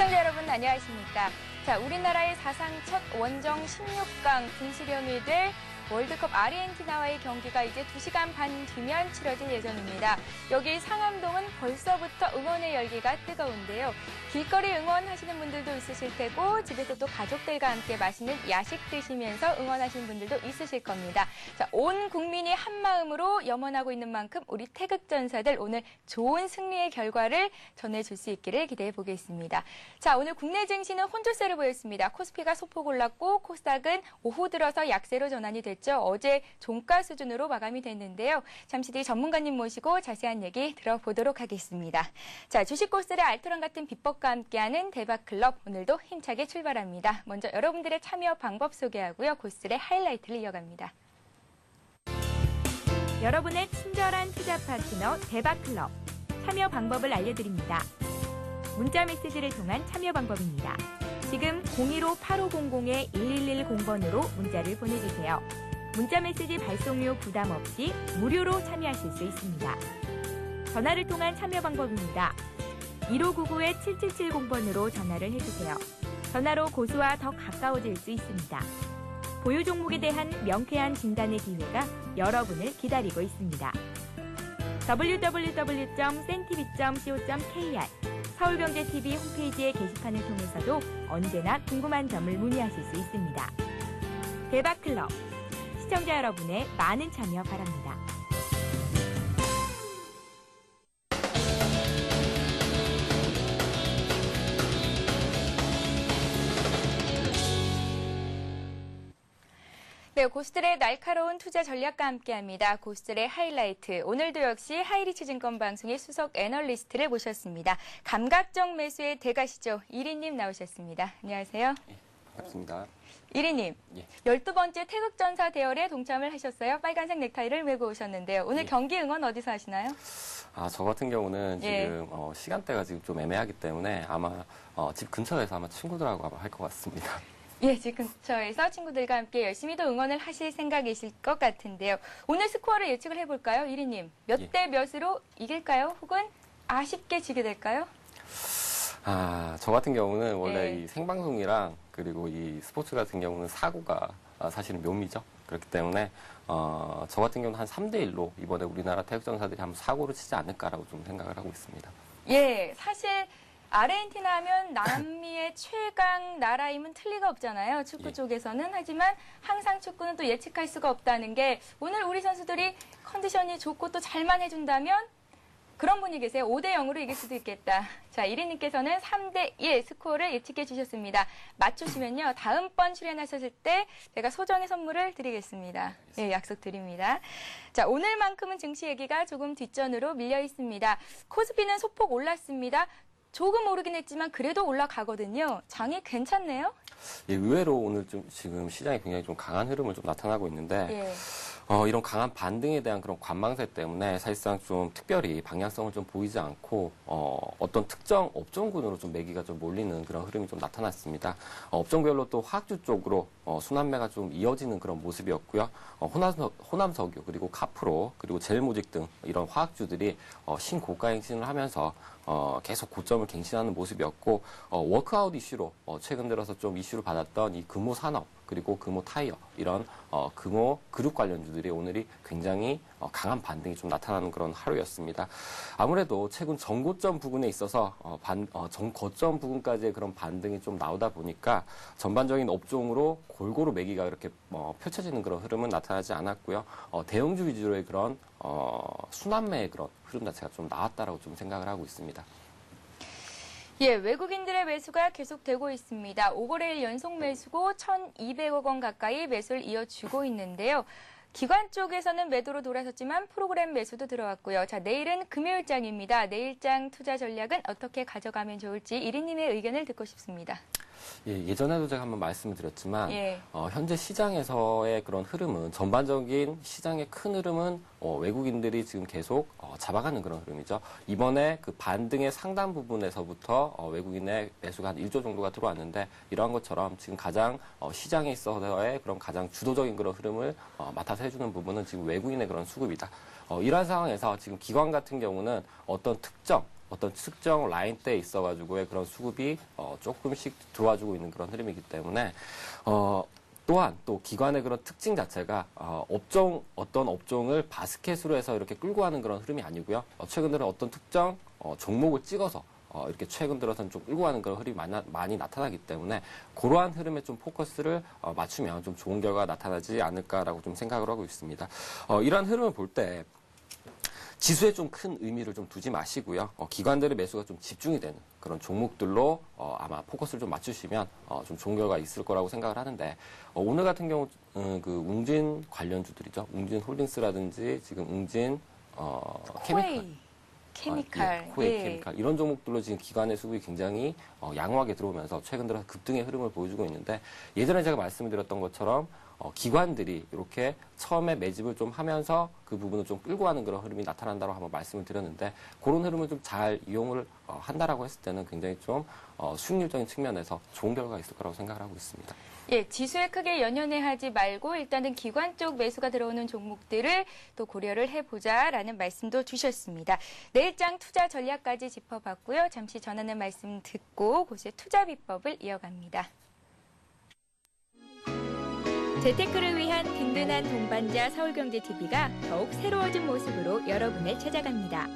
시청자 여러분 안녕하십니까. 자, 우리나라의 사상 첫 원정 16강 분수령이 될 월드컵 아르헨티나와의 경기가 이제 2시간 반 뒤면 치러질 예정입니다. 여기 상암동은 벌써부터 응원의 열기가 뜨거운데요. 길거리 응원하시는 분들도 있으실 테고 집에서 또 가족들과 함께 맛있는 야식 드시면서 응원하시는 분들도 있으실 겁니다. 자, 온 국민이 한마음으로 염원하고 있는 만큼 우리 태극전사들 오늘 좋은 승리의 결과를 전해줄 수 있기를 기대해 보겠습니다. 자, 오늘 국내 증시는 혼조세를 보였습니다. 코스피가 소폭 올랐고 코스닥은 오후 들어서 약세로 전환이 됐죠. 어제 종가 수준으로 마감이 됐는데요. 잠시 뒤 전문가님 모시고 자세한 얘기 들어보도록 하겠습니다. 자, 주식 코스들의 알토란 같은 비법과 함께하는 대박클럽 오늘도 힘차게 출발합니다. 먼저 여러분들의 참여 방법 소개하고요. 코스들의 하이라이트를 이어갑니다. 여러분의 친절한 투자 파트너 대박클럽 참여 방법을 알려드립니다. 문자 메시지를 통한 참여 방법입니다. 지금 015-8500-1110번으로 문자를 보내주세요. 문자메시지 발송료 부담 없이 무료로 참여하실 수 있습니다. 전화를 통한 참여 방법입니다. 1599-7770번으로 전화를 해주세요. 전화로 고수와 더 가까워질 수 있습니다. 보유 종목에 대한 명쾌한 진단의 기회가 여러분을 기다리고 있습니다. www.cntv.co.kr 서울경제TV 홈페이지의 게시판을 통해서도 언제나 궁금한 점을 문의하실 수 있습니다. 대박클럽, 시청자 여러분의 많은 참여 바랍니다. 네, 고수들의 날카로운 투자 전략과 함께합니다. 고수들의 하이라이트. 오늘도 역시 하이리츠증권 방송의 수석 애널리스트를 모셨습니다. 감각적 매수의 대가시죠. 이리님 나오셨습니다. 안녕하세요. 네, 반갑습니다. 이리님, 예. 12번째 태극전사 대열에 동참을 하셨어요. 빨간색 넥타이를 메고 오셨는데요. 오늘 경기 응원 어디서 하시나요? 저 같은 경우는 지금 시간대가 지금 좀 애매하기 때문에 아마 집 근처에서 아마 친구들하고 아마 할 것 같습니다. 예, 집 근처에서 친구들과 함께 열심히 또 응원을 하실 생각이실 것 같은데요. 오늘 스코어를 예측을 해볼까요, 이리님? 몇 대 몇으로 이길까요? 혹은 아쉽게 지게 될까요? 저 같은 경우는 원래 이 생방송이랑 그리고 이 스포츠 같은 경우는 사고가 사실은 묘미죠. 그렇기 때문에 저 같은 경우는 한 3대1로 이번에 우리나라 태극전사들이 한번 사고를 치지 않을까라고 좀 생각을 하고 있습니다. 예, 사실 아르헨티나 하면 남미의 최강 나라임은 틀리가 없잖아요. 축구 쪽에서는. 하지만 항상 축구는 또 예측할 수가 없다는 게 오늘 우리 선수들이 컨디션이 좋고 또 잘만 해준다면 그런 분이 계세요. 5대0으로 이길 수도 있겠다. 자, 이리님께서는 3대1 스코어를 예측해 주셨습니다. 맞추시면요. 다음번 출연하셨을 때 제가 소정의 선물을 드리겠습니다. 예, 약속드립니다. 자, 오늘만큼은 증시 얘기가 조금 뒷전으로 밀려 있습니다. 코스피는 소폭 올랐습니다. 조금 오르긴 했지만 그래도 올라가거든요. 장이 괜찮네요? 예, 의외로 오늘 좀 지금 시장이 굉장히 좀 강한 흐름을 좀 나타나고 있는데 이런 강한 반등에 대한 그런 관망세 때문에 사실상 좀 특별히 방향성을 좀 보이지 않고 어떤 특정 업종군으로 좀 매기가 좀 몰리는 그런 흐름이 좀 나타났습니다. 업종별로 또 화학주 쪽으로 순환매가 좀 이어지는 그런 모습이었고요. 호남석유 그리고 카프로 그리고 젤모직 등 이런 화학주들이 신고가 행진을 하면서 계속 고점을 갱신하는 모습이었고 워크아웃 이슈로 최근 들어서 좀 이슈를 받았던 이 금호 산업 그리고 금호 타이어 이런 금호 그룹 관련주들이 오늘이 굉장히 강한 반등이 좀 나타나는 그런 하루였습니다. 아무래도 최근 전고점 부근에 있어서 전거점 부근까지의 그런 반등이 좀 나오다 보니까 전반적인 업종으로 골고루 매기가 이렇게 펼쳐지는 그런 흐름은 나타나지 않았고요. 대형주 위주로의 그런 순환매의 그런 흐름 자체가 좀 나왔다라고 좀 생각을 하고 있습니다. 예, 외국인들의 매수가 계속되고 있습니다. 5거래일 연속 매수고 1,200억 원 가까이 매수를 이어주고 있는데요. 기관 쪽에서는 매도로 돌아섰지만 프로그램 매수도 들어왔고요. 자, 내일은 금요일장입니다. 내일장 투자 전략은 어떻게 가져가면 좋을지 이리님의 의견을 듣고 싶습니다. 예, 예전에도 제가 한번 말씀을 드렸지만 현재 시장에서의 그런 흐름은 전반적인 시장의 큰 흐름은 외국인들이 지금 계속 잡아가는 그런 흐름이죠. 이번에 그 반등의 상당 부분에서부터 외국인의 매수가 한 1조 정도가 들어왔는데 이러한 것처럼 지금 가장 시장에 있어서의 그런 가장 주도적인 그런 흐름을 맡아서 해주는 부분은 지금 외국인의 그런 수급이다. 이러한 상황에서 지금 기관 같은 경우는 어떤 특정 어떤 특정 라인대에 있어가지고의 그런 수급이 조금씩 들어와주고 있는 그런 흐름이기 때문에 또한 또 기관의 그런 특징 자체가 어떤 업종을 바스켓으로 해서 이렇게 끌고 가는 그런 흐름이 아니고요. 최근 들어 어떤 특정 종목을 찍어서 이렇게 최근 들어서는 좀 끌고 가는 그런 흐름이 많이 나타나기 때문에 그러한 흐름에 좀 포커스를 맞추면 좀 좋은 결과가 나타나지 않을까라고 좀 생각을 하고 있습니다. 이러한 흐름을 볼 때 지수에 좀 큰 의미를 좀 두지 마시고요. 기관들의 매수가 좀 집중이 되는 그런 종목들로 아마 포커스를 좀 맞추시면 좀 좋은 결과가 있을 거라고 생각을 하는데 오늘 같은 경우 그 웅진 관련주들이죠. 웅진 홀딩스라든지 지금 웅진 케미칼, 코웨이 케미칼 이런 종목들로 지금 기관의 수급이 굉장히 양호하게 들어오면서 최근 들어 급등의 흐름을 보여주고 있는데 예전에 제가 말씀드렸던 것처럼 기관들이 이렇게 처음에 매집을 좀 하면서 그 부분을 좀 끌고 가는 그런 흐름이 나타난다고 한번 말씀을 드렸는데 그런 흐름을 좀 잘 이용을 한다라고 했을 때는 굉장히 좀 수익률적인 측면에서 좋은 결과가 있을 거라고 생각을 하고 있습니다. 예, 지수에 크게 연연해하지 말고 일단은 기관 쪽 매수가 들어오는 종목들을 또 고려를 해보자라는 말씀도 주셨습니다. 내일장 투자 전략까지 짚어봤고요. 잠시 전하는 말씀 듣고 고수의 투자 비법을 이어갑니다. 재테크를 위한 든든한 동반자 서울경제TV가 더욱 새로워진 모습으로 여러분을 찾아갑니다.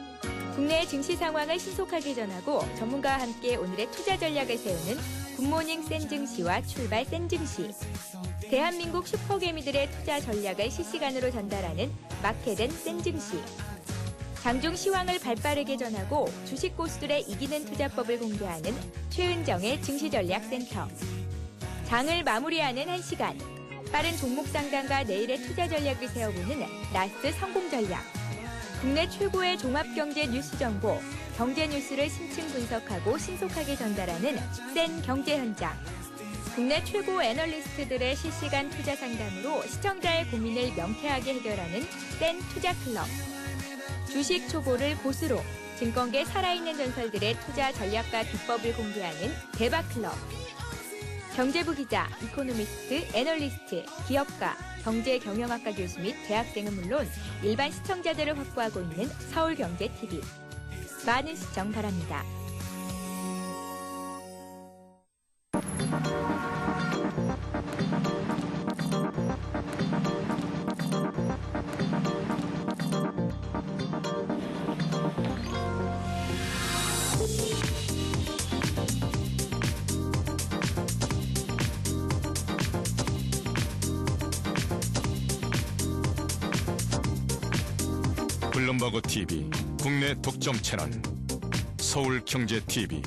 국내 증시 상황을 신속하게 전하고 전문가와 함께 오늘의 투자 전략을 세우는 굿모닝 센증시와 출발 센증시. 대한민국 슈퍼개미들의 투자 전략을 실시간으로 전달하는 마켓앤 센증시. 장중 시황을 발빠르게 전하고 주식 고수들의 이기는 투자법을 공개하는 최은정의 증시전략센터. 장을 마무리하는 1시간. 빠른 종목 상담과 내일의 투자 전략을 세워보는 라스트 성공 전략. 국내 최고의 종합경제 뉴스 정보, 경제 뉴스를 심층 분석하고 신속하게 전달하는 센 경제 현장. 국내 최고 애널리스트들의 실시간 투자 상담으로 시청자의 고민을 명쾌하게 해결하는 센 투자 클럽. 주식 초보를 고수로 증권계 살아있는 전설들의 투자 전략과 비법을 공개하는 대박 클럽. 경제부 기자, 이코노미스트, 애널리스트, 기업가, 경제경영학과 교수 및 대학생은 물론 일반 시청자들을 확보하고 있는 서울경제TV. 많은 시청 바랍니다. 블룸버그 TV 국내 독점 채널 서울경제TV.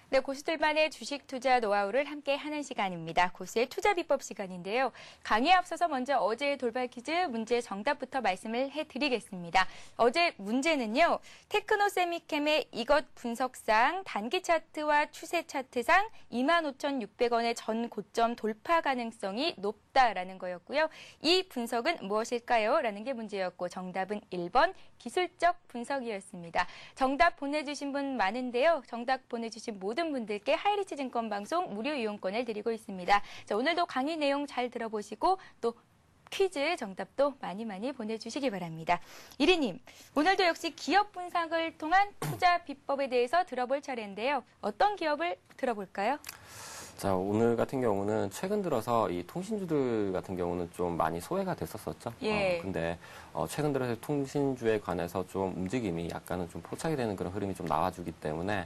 네, 고수들만의 주식 투자 노하우를 함께 하는 시간입니다. 고수의 투자 비법 시간인데요. 강의에 앞서서 먼저 어제의 돌발 퀴즈 문제 정답부터 말씀을 해드리겠습니다. 어제 문제는요. 테크노세미캠의 이것 분석상 단기 차트와 추세 차트상 25,600원의 전 고점 돌파 가능성이 높다라는 거였고요. 이 분석은 무엇일까요? 라는 게 문제였고 정답은 1번 기술적 분석이었습니다. 정답 보내주신 분 많은데요. 정답 보내주신 모든 분들께 하이리치 증권 방송 무료 이용권을 드리고 있습니다. 자, 오늘도 강의 내용 잘 들어보시고 또 퀴즈 정답도 많이 보내주시기 바랍니다. 이리님, 오늘도 역시 기업 분석을 통한 투자 비법에 대해서 들어볼 차례인데요. 어떤 기업을 들어볼까요? 자, 오늘 같은 경우는 최근 들어서 이 통신주들 같은 경우는 좀 많이 소외가 됐었었죠. 예. 근데 최근 들어서 통신주에 관해서 좀 움직임이 약간은 좀 포착이 되는 그런 흐름이 좀 나와주기 때문에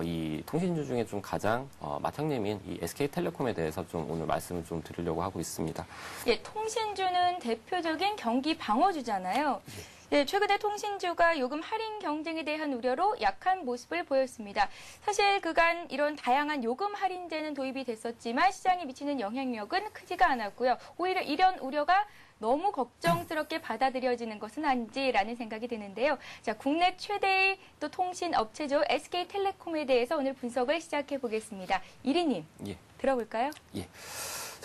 이 통신주 중에 좀 가장 맏형님인 이 SK텔레콤에 대해서 좀 오늘 말씀을 좀 드리려고 하고 있습니다. 예, 통신주는 대표적인 경기 방어주잖아요. 네, 최근에 통신주가 요금 할인 경쟁에 대한 우려로 약한 모습을 보였습니다. 사실 그간 이런 다양한 요금 할인제는 도입이 됐었지만 시장에 미치는 영향력은 크지가 않았고요. 오히려 이런 우려가 너무 걱정스럽게 받아들여지는 것은 아닌지라는 생각이 드는데요. 자, 국내 최대의 또 통신 업체죠. SK텔레콤에 대해서 오늘 분석을 시작해 보겠습니다. 이리님, 예. 들어볼까요? 예.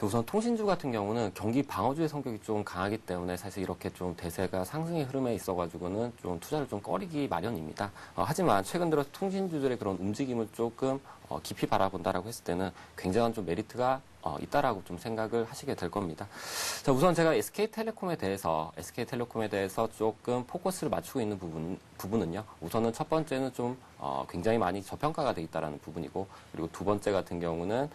우선 통신주 같은 경우는 경기 방어주의 성격이 좀 강하기 때문에 사실 이렇게 좀 대세가 상승의 흐름에 있어가지고는 좀 투자를 좀 꺼리기 마련입니다. 하지만 최근 들어 통신주들의 그런 움직임을 조금 깊이 바라본다라고 했을 때는 굉장한 좀 메리트가 있다라고 좀 생각을 하시게 될 겁니다. 자, 우선 제가 SK텔레콤에 대해서 조금 포커스를 맞추고 있는 부분은요. 우선은 첫 번째는 좀 굉장히 많이 저평가가 돼 있다라는 부분이고, 그리고 두 번째 같은 경우는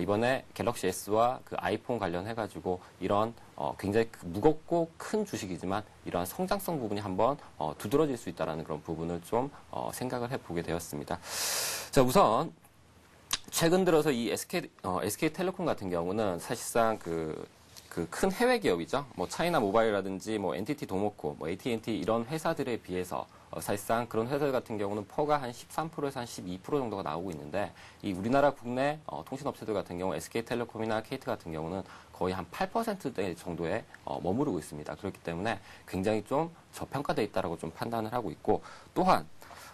이번에 갤럭시 S와 그 아이폰 관련해가지고 이런 굉장히 무겁고 큰 주식이지만 이러한 성장성 부분이 한번 두드러질 수 있다라는 그런 부분을 좀 생각을 해보게 되었습니다. 자, 우선 최근 들어서 이 SK텔레콤 같은 경우는 사실상 그 큰 해외 기업이죠. 뭐 차이나 모바일이라든지 뭐 NTT 도모코, 뭐 AT&T 이런 회사들에 비해서 사실상 그런 회사들 같은 경우는 퍼가 한 13%에서 한 12% 정도가 나오고 있는데, 이 우리나라 국내 통신업체들 같은 경우 SK텔레콤이나 KT 같은 경우는 거의 한 8%대 정도에 머무르고 있습니다. 그렇기 때문에 굉장히 좀 저평가되어 있다라고 좀 판단을 하고 있고, 또한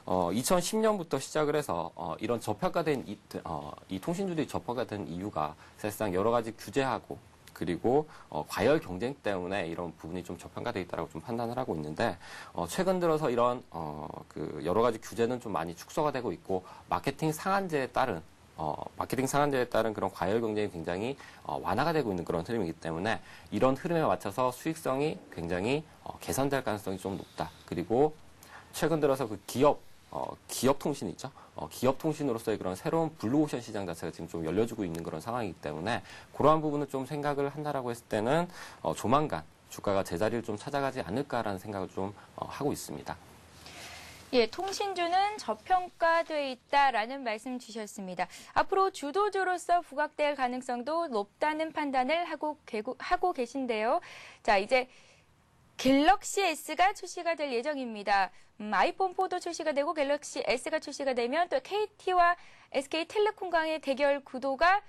2010년부터 시작을 해서 이런 저평가된 이 통신주들이 저평가된 이유가 사실상 여러 가지 규제하고 그리고 과열 경쟁 때문에 이런 부분이 좀 저평가되어 있다고 좀 판단을 하고 있는데, 최근 들어서 이런 그 여러 가지 규제는 좀 많이 축소가 되고 있고, 마케팅 상한제에 따른 그런 과열 경쟁이 굉장히 완화가 되고 있는 그런 흐름이기 때문에 이런 흐름에 맞춰서 수익성이 굉장히 개선될 가능성이 좀 높다. 그리고 최근 들어서 그 기업 통신이 있죠. 기업 통신으로서의 그런 새로운 블루오션 시장 자체가 지금 좀 열려지고 있는 그런 상황이기 때문에 그러한 부분을 좀 생각을 한다라고 했을 때는 조만간 주가가 제자리를 좀 찾아가지 않을까라는 생각을 좀 하고 있습니다. 예, 통신주는 저평가돼 있다라는 말씀 주셨습니다. 앞으로 주도주로서 부각될 가능성도 높다는 판단을 하고 계신데요. 자, 이제 갤럭시 S가 출시가 될 예정입니다. 아이폰 4도 출시가 되고 갤럭시 S가 출시가 되면 또 KT와 SK텔레콤 간의 대결 구도가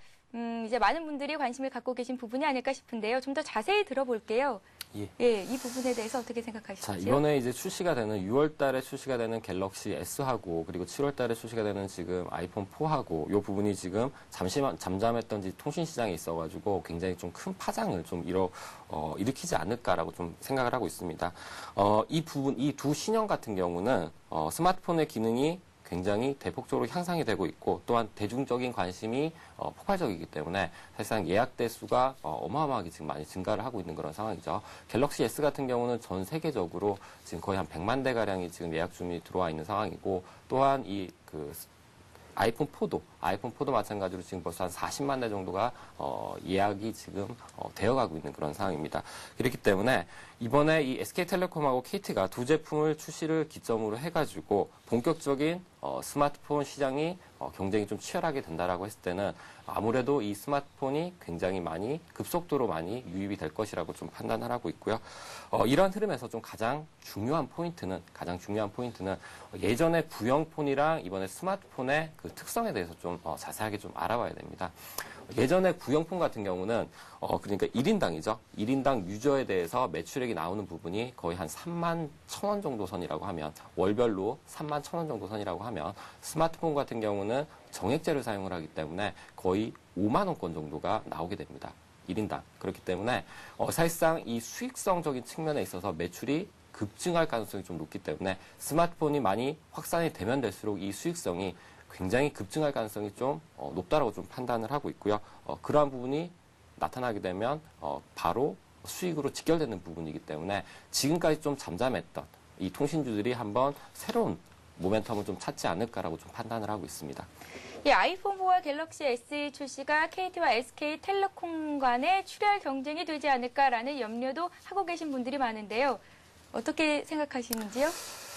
이제 많은 분들이 관심을 갖고 계신 부분이 아닐까 싶은데요. 좀 더 자세히 들어볼게요. 예, 이 부분에 대해서 어떻게 생각하시죠? 자, 이번에 이제 출시가 되는 6월 달에 출시가 되는 갤럭시 S하고 그리고 7월 달에 출시가 되는 지금 아이폰 4하고 이 부분이 지금 잠잠했던 통신 시장에 있어가지고 굉장히 좀 큰 파장을 좀 일으키지 않을까라고 좀 생각을 하고 있습니다. 이 두 신형 같은 경우는 스마트폰의 기능이 굉장히 대폭적으로 향상이 되고 있고, 또한 대중적인 관심이 폭발적이기 때문에 사실상 예약 대수가 어마어마하게 지금 많이 증가를 하고 있는 그런 상황이죠. 갤럭시 S 같은 경우는 전 세계적으로 지금 거의 한 100만 대 가량이 지금 예약 주문이 들어와 있는 상황이고, 또한 아이폰 4도 마찬가지로 지금 벌써 한 40만 대 정도가 예약이 지금 되어가고 있는 그런 상황입니다. 그렇기 때문에 이번에 이 SK텔레콤하고 KT가 두 제품을 출시를 기점으로 해가지고 본격적인 스마트폰 시장이 경쟁이 좀 치열하게 된다라고 했을 때는 아무래도 이 스마트폰이 굉장히 많이 급속도로 많이 유입이 될 것이라고 좀 판단을 하고 있고요. 이러한 흐름에서 좀 가장 중요한 포인트는 예전에 구형폰이랑 이번에 스마트폰의 그 특성에 대해서 좀 자세하게 좀 알아봐야 됩니다. 예전에 구형폰 같은 경우는 그러니까 1인당이죠. 1인당 유저에 대해서 매출액이 나오는 부분이 거의 한 3만 1,000원 정도 선이라고 하면, 월별로 3만 1,000원 정도 선이라고 하면, 스마트폰 같은 경우는 정액제를 사용을 하기 때문에 거의 5만 원권 정도가 나오게 됩니다. 1인당. 그렇기 때문에 사실상 이 수익성적인 측면에 있어서 매출이 급증할 가능성이 좀 높기 때문에 스마트폰이 많이 확산이 되면 될수록 이 수익성이 굉장히 급증할 가능성이 좀 높다라고 좀 판단을 하고 있고요. 그러한 부분이 나타나게 되면 바로 수익으로 직결되는 부분이기 때문에 지금까지 좀 잠잠했던 이 통신주들이 한번 새로운 모멘텀을 좀 찾지 않을까라고 좀 판단을 하고 있습니다. 예, 아이폰 4와 갤럭시 S 출시가 KT와 SK텔레콤 간의 출혈 경쟁이 되지 않을까라는 염려도 하고 계신 분들이 많은데요. 어떻게 생각하시는지요?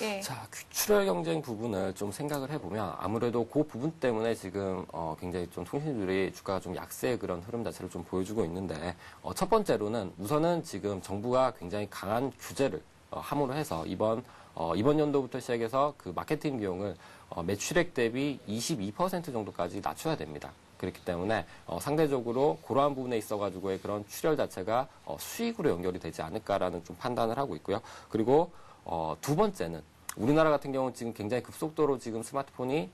예. 자, 출혈 경쟁 부분을 좀 생각을 해보면 아무래도 그 부분 때문에 지금 굉장히 좀 통신주들이 주가가 좀 약세의 그런 흐름 자체를 좀 보여주고 있는데, 첫 번째로는 우선은 지금 정부가 굉장히 강한 규제를 함으로 해서 이번 연도부터 시작해서 그 마케팅 비용을 매출액 대비 22% 정도까지 낮춰야 됩니다. 그렇기 때문에 상대적으로 그러한 부분에 있어가지고의 그런 출혈 자체가 수익으로 연결이 되지 않을까라는 좀 판단을 하고 있고요. 그리고 두 번째는 우리나라 같은 경우는 지금 굉장히 급속도로 지금 스마트폰이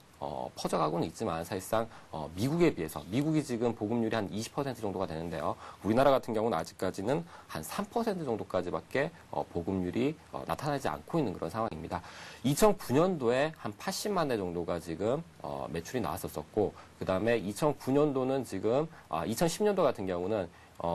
퍼져가고는 있지만 사실상 미국에 비해서 미국이 지금 보급률이 한 20% 정도가 되는데요. 우리나라 같은 경우는 아직까지는 한 3% 정도까지밖에 보급률이 나타나지 않고 있는 그런 상황입니다. 2009년도에 한 80만 대 정도가 지금 매출이 나왔었고 그 다음에 2009년도는 지금 2010년도 같은 경우는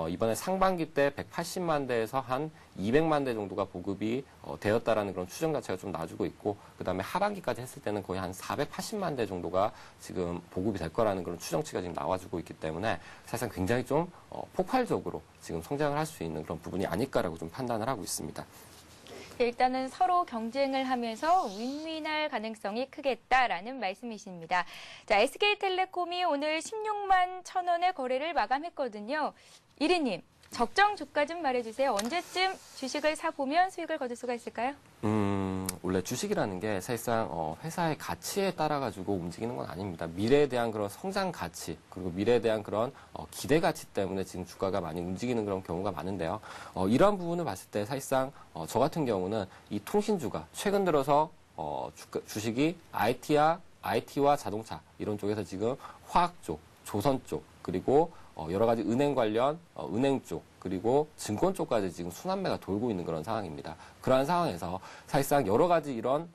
이번에 상반기 때 180만 대에서 한 200만 대 정도가 보급이 되었다라는 그런 추정 자체가 좀 나와주고 있고, 그 다음에 하반기까지 했을 때는 거의 한 480만 대 정도가 지금 보급이 될 거라는 그런 추정치가 지금 나와주고 있기 때문에 사실상 굉장히 좀 폭발적으로 지금 성장을 할 수 있는 그런 부분이 아닐까라고 좀 판단을 하고 있습니다. 일단은 서로 경쟁을 하면서 윈윈할 가능성이 크겠다라는 말씀이십니다. 자, SK텔레콤이 오늘 16만 1,000원의 거래를 마감했거든요. 이리님, 적정 주가 좀 말해주세요. 언제쯤 주식을 사보면 수익을 거둘 수가 있을까요? 원래 주식이라는 게 사실상 회사의 가치에 따라 가지고 움직이는 건 아닙니다. 미래에 대한 그런 성장 가치, 그리고 미래에 대한 그런 기대 가치 때문에 지금 주가가 많이 움직이는 그런 경우가 많은데요. 이러한 부분을 봤을 때 사실상 저 같은 경우는 이 통신주가 최근 들어서 주식이 IT와 자동차 이런 쪽에서 지금 화학 쪽, 조선 쪽, 그리고 여러 가지 은행 관련 은행 쪽, 그리고 증권 쪽까지 지금 순환매가 돌고 있는 그런 상황입니다. 그러한 상황에서 사실상 여러 가지 이런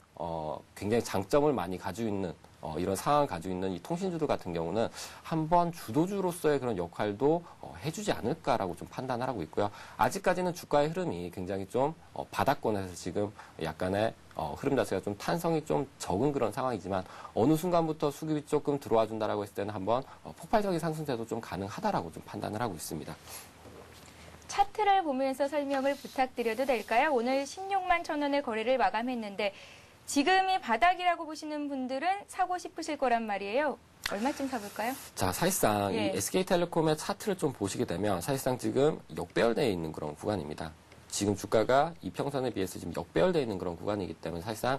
굉장히 장점을 많이 가지고 있는 이런 상황을 가지고 있는 이 통신주들 같은 경우는 한번 주도주로서의 그런 역할도 해주지 않을까라고 좀 판단을 하고 있고요. 아직까지는 주가의 흐름이 굉장히 좀 바닥권에서 지금 약간의 흐름 자체가 좀 탄성이 좀 적은 그런 상황이지만 어느 순간부터 수급이 조금 들어와 준다라고 했을 때는 한번 폭발적인 상승세도 좀 가능하다라고 좀 판단을 하고 있습니다. 차트를 보면서 설명을 부탁드려도 될까요? 오늘 16만 1,000원의 거래를 마감했는데 지금이 바닥이라고 보시는 분들은 사고 싶으실 거란 말이에요. 얼마쯤 사볼까요? 자, 사실상 이 SK텔레콤의 차트를 좀 보시게 되면 사실상 지금 역배열되어 있는 그런 구간입니다. 지금 주가가 이평선에 비해서 지금 역배열되어 있는 그런 구간이기 때문에 사실상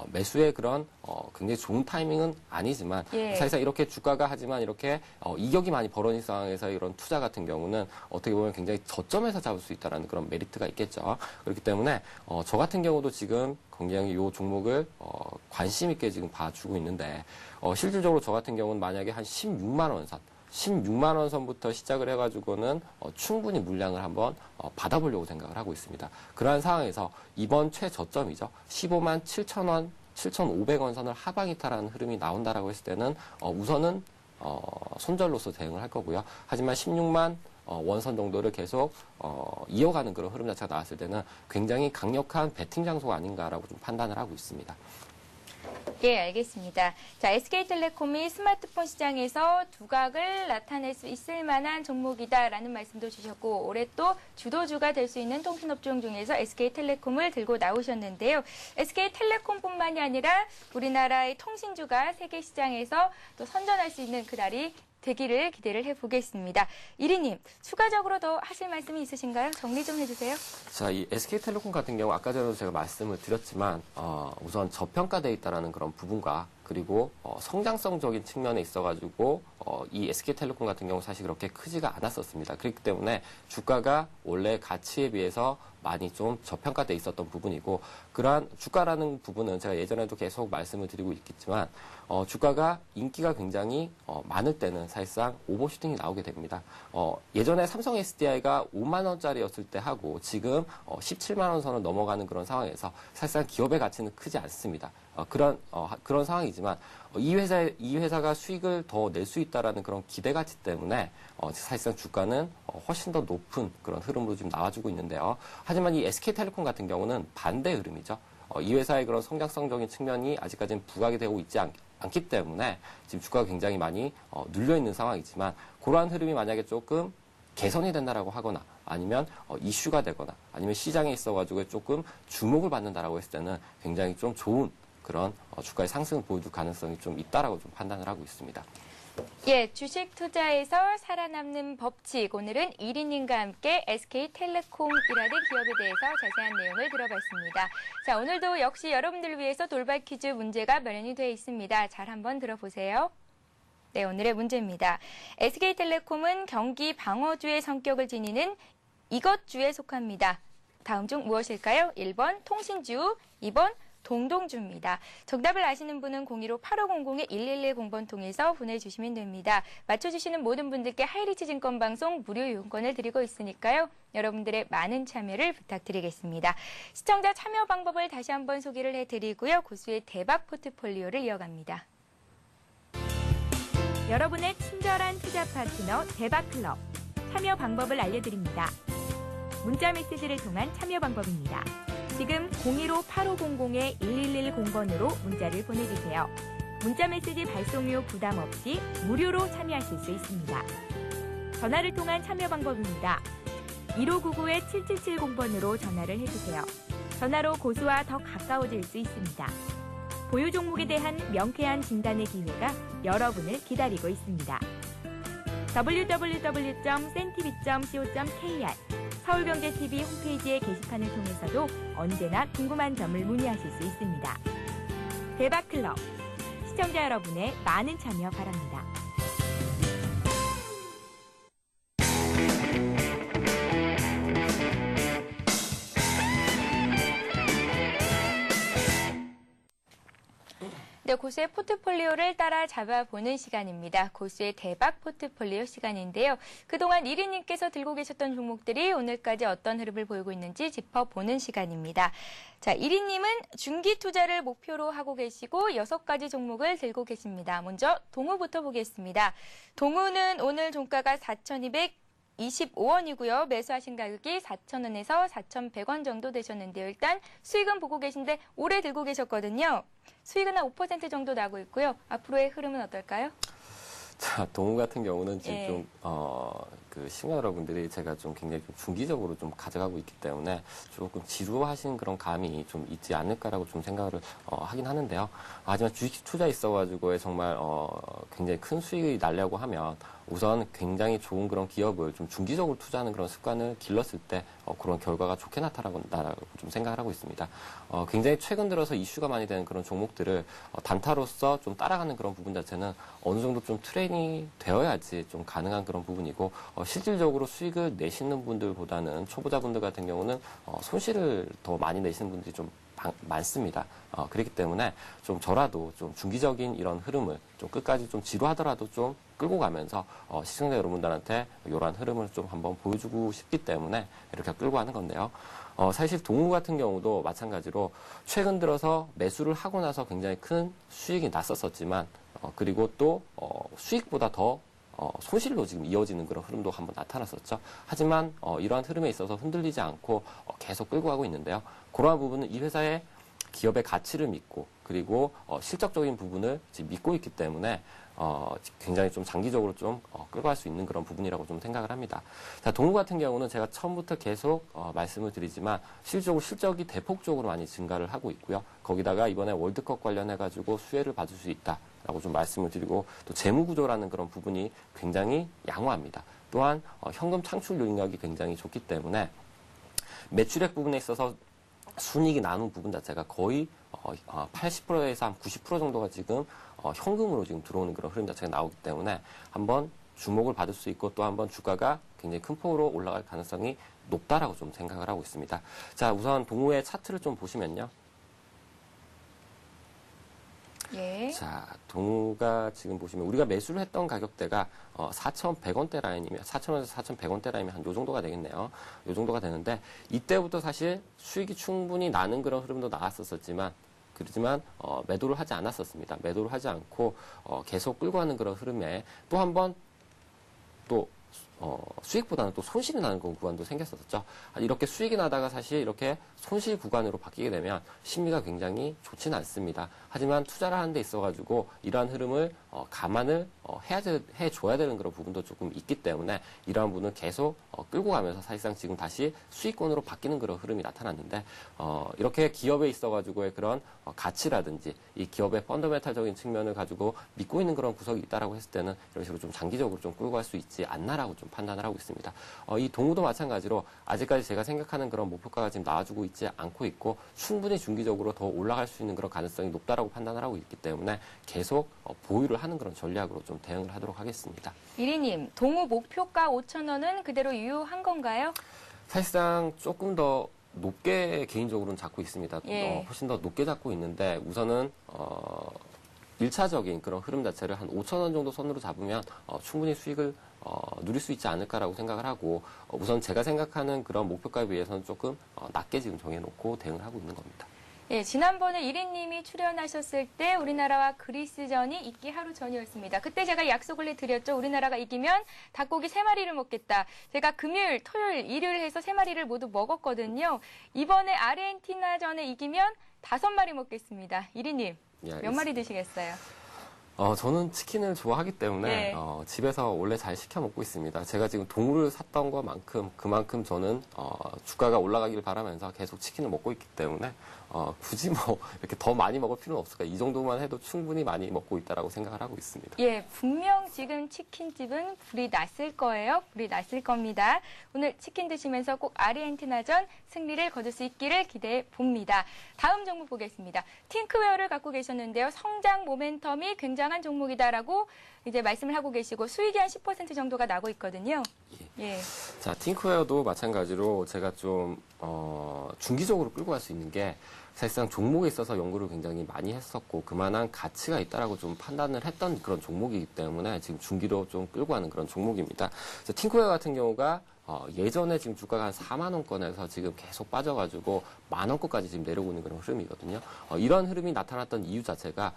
매수의 그런 굉장히 좋은 타이밍은 아니지만 사실상 이렇게 주가가 하지만 이렇게 이격이 많이 벌어진 상황에서 이런 투자 같은 경우는 어떻게 보면 굉장히 저점에서 잡을 수 있다는 그런 메리트가 있겠죠. 그렇기 때문에 저 같은 경우도 지금 굉장히 이 종목을 관심 있게 지금 봐주고 있는데 실질적으로 저 같은 경우는 만약에 한 16만 원 선 16만 원 선부터 시작을 해가지고는 충분히 물량을 한번 받아보려고 생각을 하고 있습니다. 그러한 상황에서 이번 최저점이죠. 15만 7천 원, 7,500원 선을 하방이탈하는 흐름이 나온다라고 했을 때는 우선은 손절로서 대응을 할 거고요. 하지만 16만 원선 정도를 계속 이어가는 그런 흐름 자체가 나왔을 때는 굉장히 강력한 배팅 장소가 아닌가라고 좀 판단을 하고 있습니다. 예, 알겠습니다. 자, SK텔레콤이 스마트폰 시장에서 두각을 나타낼 수 있을 만한 종목이다라는 말씀도 주셨고 올해 또 주도주가 될 수 있는 통신업종 중에서 SK텔레콤을 들고 나오셨는데요. SK텔레콤뿐만이 아니라 우리나라의 통신주가 세계 시장에서 또 선전할 수 있는 그날이 되기를 기대를 해보겠습니다. 이리님, 추가적으로 더 하실 말씀이 있으신가요? 정리 좀 해주세요. 자, 이 SK텔레콤 같은 경우 아까 전에도 제가 말씀을 드렸지만 우선 저평가되어 있다는 그런 부분과 그리고 성장성적인 측면에 있어가지고 이 SK텔레콤 같은 경우 사실 그렇게 크지가 않았었습니다. 그렇기 때문에 주가가 원래 가치에 비해서 많이 좀 저평가돼 있었던 부분이고 그러한 주가라는 부분은 제가 예전에도 계속 말씀을 드리고 있겠지만 주가가 인기가 굉장히 많을 때는 사실상 오버슈팅이 나오게 됩니다. 예전에 삼성 SDI가 5만 원짜리였을 때 하고 지금 17만 원 선을 넘어가는 그런 상황에서 사실상 기업의 가치는 크지 않습니다. 그런 상황이지만 이 회사가 수익을 더 낼 수 있다라는 그런 기대 가치 때문에 사실상 주가는 훨씬 더 높은 그런 흐름으로 지금 나와주고 있는데요. 하지만 이 SK텔레콤 같은 경우는 반대 흐름이죠. 이 회사의 그런 성장성적인 측면이 아직까지는 부각이 되고 있지 않기 때문에 지금 주가가 굉장히 많이 눌려 있는 상황이지만 그러한 흐름이 만약에 조금 개선이 된다라고 하거나 아니면 이슈가 되거나 아니면 시장에 있어가지고 조금 주목을 받는다라고 했을 때는 굉장히 좀 좋은 그런 주가의 상승을 보여줄 가능성이 좀 있다라고 좀 판단을 하고 있습니다. 예, 주식 투자에서 살아남는 법칙. 오늘은 이리님과 함께 SK텔레콤이라는 기업에 대해서 자세한 내용을 들어봤습니다. 자, 오늘도 역시 여러분들을 위해서 돌발 퀴즈 문제가 마련이 되어 있습니다. 잘 한번 들어보세요. 네, 오늘의 문제입니다. SK텔레콤은 경기 방어주의 성격을 지니는 이것주에 속합니다. 다음 중 무엇일까요? 1번 통신주, 2번 동동주입니다. 정답을 아시는 분은 015-8500-1110번 통해서 보내주시면 됩니다. 맞춰주시는 모든 분들께 하이리치 증권방송 무료 이용권을 드리고 있으니까요. 여러분들의 많은 참여를 부탁드리겠습니다. 시청자 참여 방법을 다시 한번 소개를 해드리고요. 고수의 대박 포트폴리오를 이어갑니다. 여러분의 친절한 투자 파트너 대박클럽. 참여 방법을 알려드립니다. 문자 메시지를 통한 참여 방법입니다. 지금 015-8500-1110번으로 문자를 보내주세요. 문자 메시지 발송료 부담 없이 무료로 참여하실 수 있습니다. 전화를 통한 참여 방법입니다. 1599-7770번으로 전화를 해주세요. 전화로 고수와 더 가까워질 수 있습니다. 보유 종목에 대한 명쾌한 진단의 기회가 여러분을 기다리고 있습니다. www.cntv.co.kr 서울경제TV 홈페이지의 게시판을 통해서도 언제나 궁금한 점을 문의하실 수 있습니다. 대박클럽, 시청자 여러분의 많은 참여 바랍니다. 네, 고수의 포트폴리오를 따라 잡아보는 시간입니다. 고수의 대박 포트폴리오 시간인데요. 그동안 1위님께서 들고 계셨던 종목들이 오늘까지 어떤 흐름을 보이고 있는지 짚어보는 시간입니다. 자, 1위님은 중기 투자를 목표로 하고 계시고 6가지 종목을 들고 계십니다. 먼저 동우부터 보겠습니다. 동우는 오늘 종가가 4,225원이고요. 매수하신 가격이 4,000원에서 4,100원 정도 되셨는데요. 일단 수익은 보고 계신데 오래 들고 계셨거든요. 수익은 한 5% 정도 나고 있고요. 앞으로의 흐름은 어떨까요? 자, 동우 같은 경우는 지금 그 시청자 여러분들이 제가 좀 굉장히 좀 중기적으로 좀 가져가고 있기 때문에 조금 지루하신 그런 감이 좀 있지 않을까라고 좀 생각을 하긴 하는데요. 하지만 주식 투자에 있어가지고 정말 굉장히 큰 수익이 나려고 하면 우선 굉장히 좋은 그런 기업을 좀 중기적으로 투자하는 그런 습관을 길렀을 때 그런 결과가 좋게 나타나고 좀 생각을 하고 있습니다. 굉장히 최근 들어서 이슈가 많이 되는 그런 종목들을 단타로서 좀 따라가는 그런 부분 자체는 어느 정도 좀 트레이닝이 되어야지 좀 가능한 그런 부분이고 실질적으로 수익을 내시는 분들보다는 초보자분들 같은 경우는 손실을 더 많이 내시는 분들이 좀 많습니다. 그렇기 때문에 좀 저라도 좀 중기적인 이런 흐름을 좀 끝까지 좀 지루하더라도 좀 끌고 가면서 시청자 여러분들한테 이러한 흐름을 좀 한번 보여주고 싶기 때문에 이렇게 끌고 가는 건데요. 사실 동우 같은 경우도 마찬가지로 최근 들어서 매수를 하고 나서 굉장히 큰 수익이 났었지만 그리고 또 수익보다 더 손실로 지금 이어지는 그런 흐름도 한번 나타났었죠. 하지만 이러한 흐름에 있어서 흔들리지 않고 계속 끌고 가고 있는데요. 그러한 부분은 이 회사의 기업의 가치를 믿고 그리고 실적적인 부분을 지금 믿고 있기 때문에 굉장히 좀 장기적으로 좀 끌고 갈 수 있는 그런 부분이라고 좀 생각을 합니다. 자, 동우 같은 경우는 제가 처음부터 계속 말씀을 드리지만 실적이 대폭적으로 많이 증가를 하고 있고요. 거기다가 이번에 월드컵 관련해가지고 수혜를 받을 수 있다라고 좀 말씀을 드리고 또 재무구조라는 그런 부분이 굉장히 양호합니다. 또한 현금 창출 능력이 굉장히 좋기 때문에 매출액 부분에 있어서 순이익이 나눈 부분 자체가 거의 80%에서 한 90% 정도가 지금 현금으로 지금 들어오는 그런 흐름 자체가 나오기 때문에 한번 주목을 받을 수 있고 또 한번 주가가 굉장히 큰 폭으로 올라갈 가능성이 높다라고 좀 생각을 하고 있습니다. 자, 우선 동우의 차트를 좀 보시면요. 예. 자, 동우가 지금 보시면 우리가 매수를 했던 가격대가 4,100원대 라인이면 4,000원에서 4,100원대 라인이면 한 요 정도가 되겠네요. 요 정도가 되는데 이때부터 사실 수익이 충분히 나는 그런 흐름도 나왔었지만 그렇지만 매도를 하지 않았었습니다. 매도를 하지 않고 계속 끌고 가는 그런 흐름에 또 한 번 또 수익보다는 또 손실이 나는 그런 구간도 생겼었죠. 이렇게 수익이 나다가 사실 이렇게 손실 구간으로 바뀌게 되면 심리가 굉장히 좋지는 않습니다. 하지만 투자를 하는 데 있어가지고 이러한 흐름을 감안을 해줘야 되는 그런 부분도 조금 있기 때문에 이러한 부분을 계속 끌고 가면서 사실상 지금 다시 수익권으로 바뀌는 그런 흐름이 나타났는데 이렇게 기업에 있어가지고의 그런 가치라든지 이 기업의 펀더멘탈적인 측면을 가지고 믿고 있는 그런 구석이 있다라고 했을 때는 이런 식으로 좀 장기적으로 좀 끌고 갈 수 있지 않나라고 좀 판단을 하고 있습니다. 이 동우도 마찬가지로 아직까지 제가 생각하는 그런 목표가가 지금 나와주고 있지 않고 있고 충분히 중기적으로 더 올라갈 수 있는 그런 가능성이 높다라고 판단을 하고 있기 때문에 계속 보유를 하는 그런 전략으로 좀 대응을 하도록 하겠습니다. 1위님, 동우 목표가 5,000원은 그대로 유효한 건가요? 사실상 조금 더 높게 개인적으로는 잡고 있습니다. 예. 훨씬 더 높게 잡고 있는데 우선은 1차적인 그런 흐름 자체를 한 5,000원 정도 선으로 잡으면 충분히 수익을 누릴 수 있지 않을까라고 생각을 하고 우선 제가 생각하는 그런 목표가에 비해서는 조금 낮게 지금 정해놓고 대응을 하고 있는 겁니다. 예, 지난번에 1인님이 출연하셨을 때 우리나라와 그리스전이 있기 하루 전이었습니다. 그때 제가 약속을 드렸죠. 우리나라가 이기면 닭고기 3마리를 먹겠다. 제가 금요일, 토요일, 일요일 해서 3마리를 모두 먹었거든요. 이번에 아르헨티나전에 이기면 5마리 먹겠습니다. 1인님, 예, 몇 마리 드시겠어요? 저는 치킨을 좋아하기 때문에 네. 집에서 원래 잘 시켜 먹고 있습니다. 제가 지금 동물을 샀던 것만큼 그만큼 저는 주가가 올라가길 바라면서 계속 치킨을 먹고 있기 때문에 굳이 뭐 이렇게 더 많이 먹을 필요는 없을까. 이 정도만 해도 충분히 많이 먹고 있다라고 생각을 하고 있습니다. 예, 분명 지금 치킨집은 불이 났을 거예요. 불이 났을 겁니다. 오늘 치킨 드시면서 꼭 아르헨티나전 승리를 거둘 수 있기를 기대해 봅니다. 다음 종목 보겠습니다. 팅크웨어를 갖고 계셨는데요. 성장 모멘텀이 굉장한 종목이다라고 이제 말씀을 하고 계시고 수익이 한 10% 정도가 나고 있거든요. 예. 자, 팅크웨어도 마찬가지로 제가 좀 중기적으로 끌고 갈 수 있는 게 사실상 종목에 있어서 연구를 굉장히 많이 했었고 그만한 가치가 있다라고 좀 판단을 했던 그런 종목이기 때문에 지금 중기로 좀 끌고 가는 그런 종목입니다. 팅크웨어 같은 경우가 예전에 지금 주가가 한 4만 원권에서 지금 계속 빠져가지고 만 원권까지 지금 내려오고 있는 그런 흐름이거든요. 이런 흐름이 나타났던 이유 자체가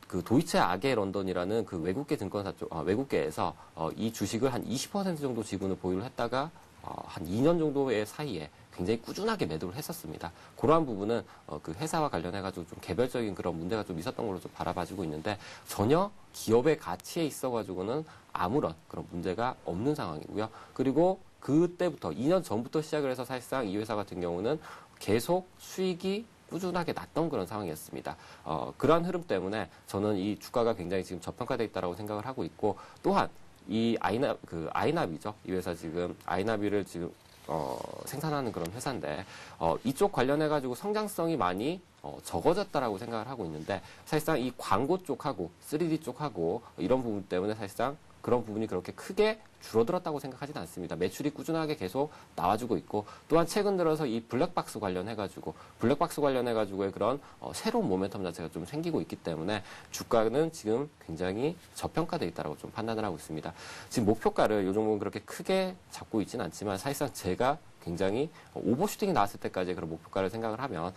그 도이체 아게 런던이라는 그 외국계 증권사 쪽, 외국계에서 이 주식을 한 20% 정도 지분을 보유를 했다가 한 2년 정도의 사이에 굉장히 꾸준하게 매도를 했었습니다. 그러한 부분은 그 회사와 관련해가지고 좀 개별적인 그런 문제가 좀 있었던 걸로 좀 바라봐지고 있는데 전혀 기업의 가치에 있어가지고는 아무런 그런 문제가 없는 상황이고요. 그리고 그때부터 2년 전부터 시작을 해서 사실상 이 회사 같은 경우는 계속 수익이 꾸준하게 났던 그런 상황이었습니다. 그러한 흐름 때문에 저는 이 주가가 굉장히 지금 저평가되어 있다고 생각을 하고 있고 또한 이 아이나비죠. 이 회사 지금 아이나비를 지금 생산하는 그런 회사인데 이쪽 관련해가지고 성장성이 많이 적어졌다라고 생각을 하고 있는데 사실상 이 광고 쪽하고 3D 쪽하고 이런 부분 때문에 사실상 그런 부분이 그렇게 크게 줄어들었다고 생각하지는 않습니다. 매출이 꾸준하게 계속 나와주고 있고 또한 최근 들어서 이 블랙박스 관련해가지고의 그런 새로운 모멘텀 자체가 좀 생기고 있기 때문에 주가는 지금 굉장히 저평가되어 있다고 좀 판단을 하고 있습니다. 지금 목표가를 이 종목은 그렇게 크게 잡고 있지는 않지만 사실상 제가 굉장히 오버슈팅이 나왔을 때까지 그런 목표가를 생각을 하면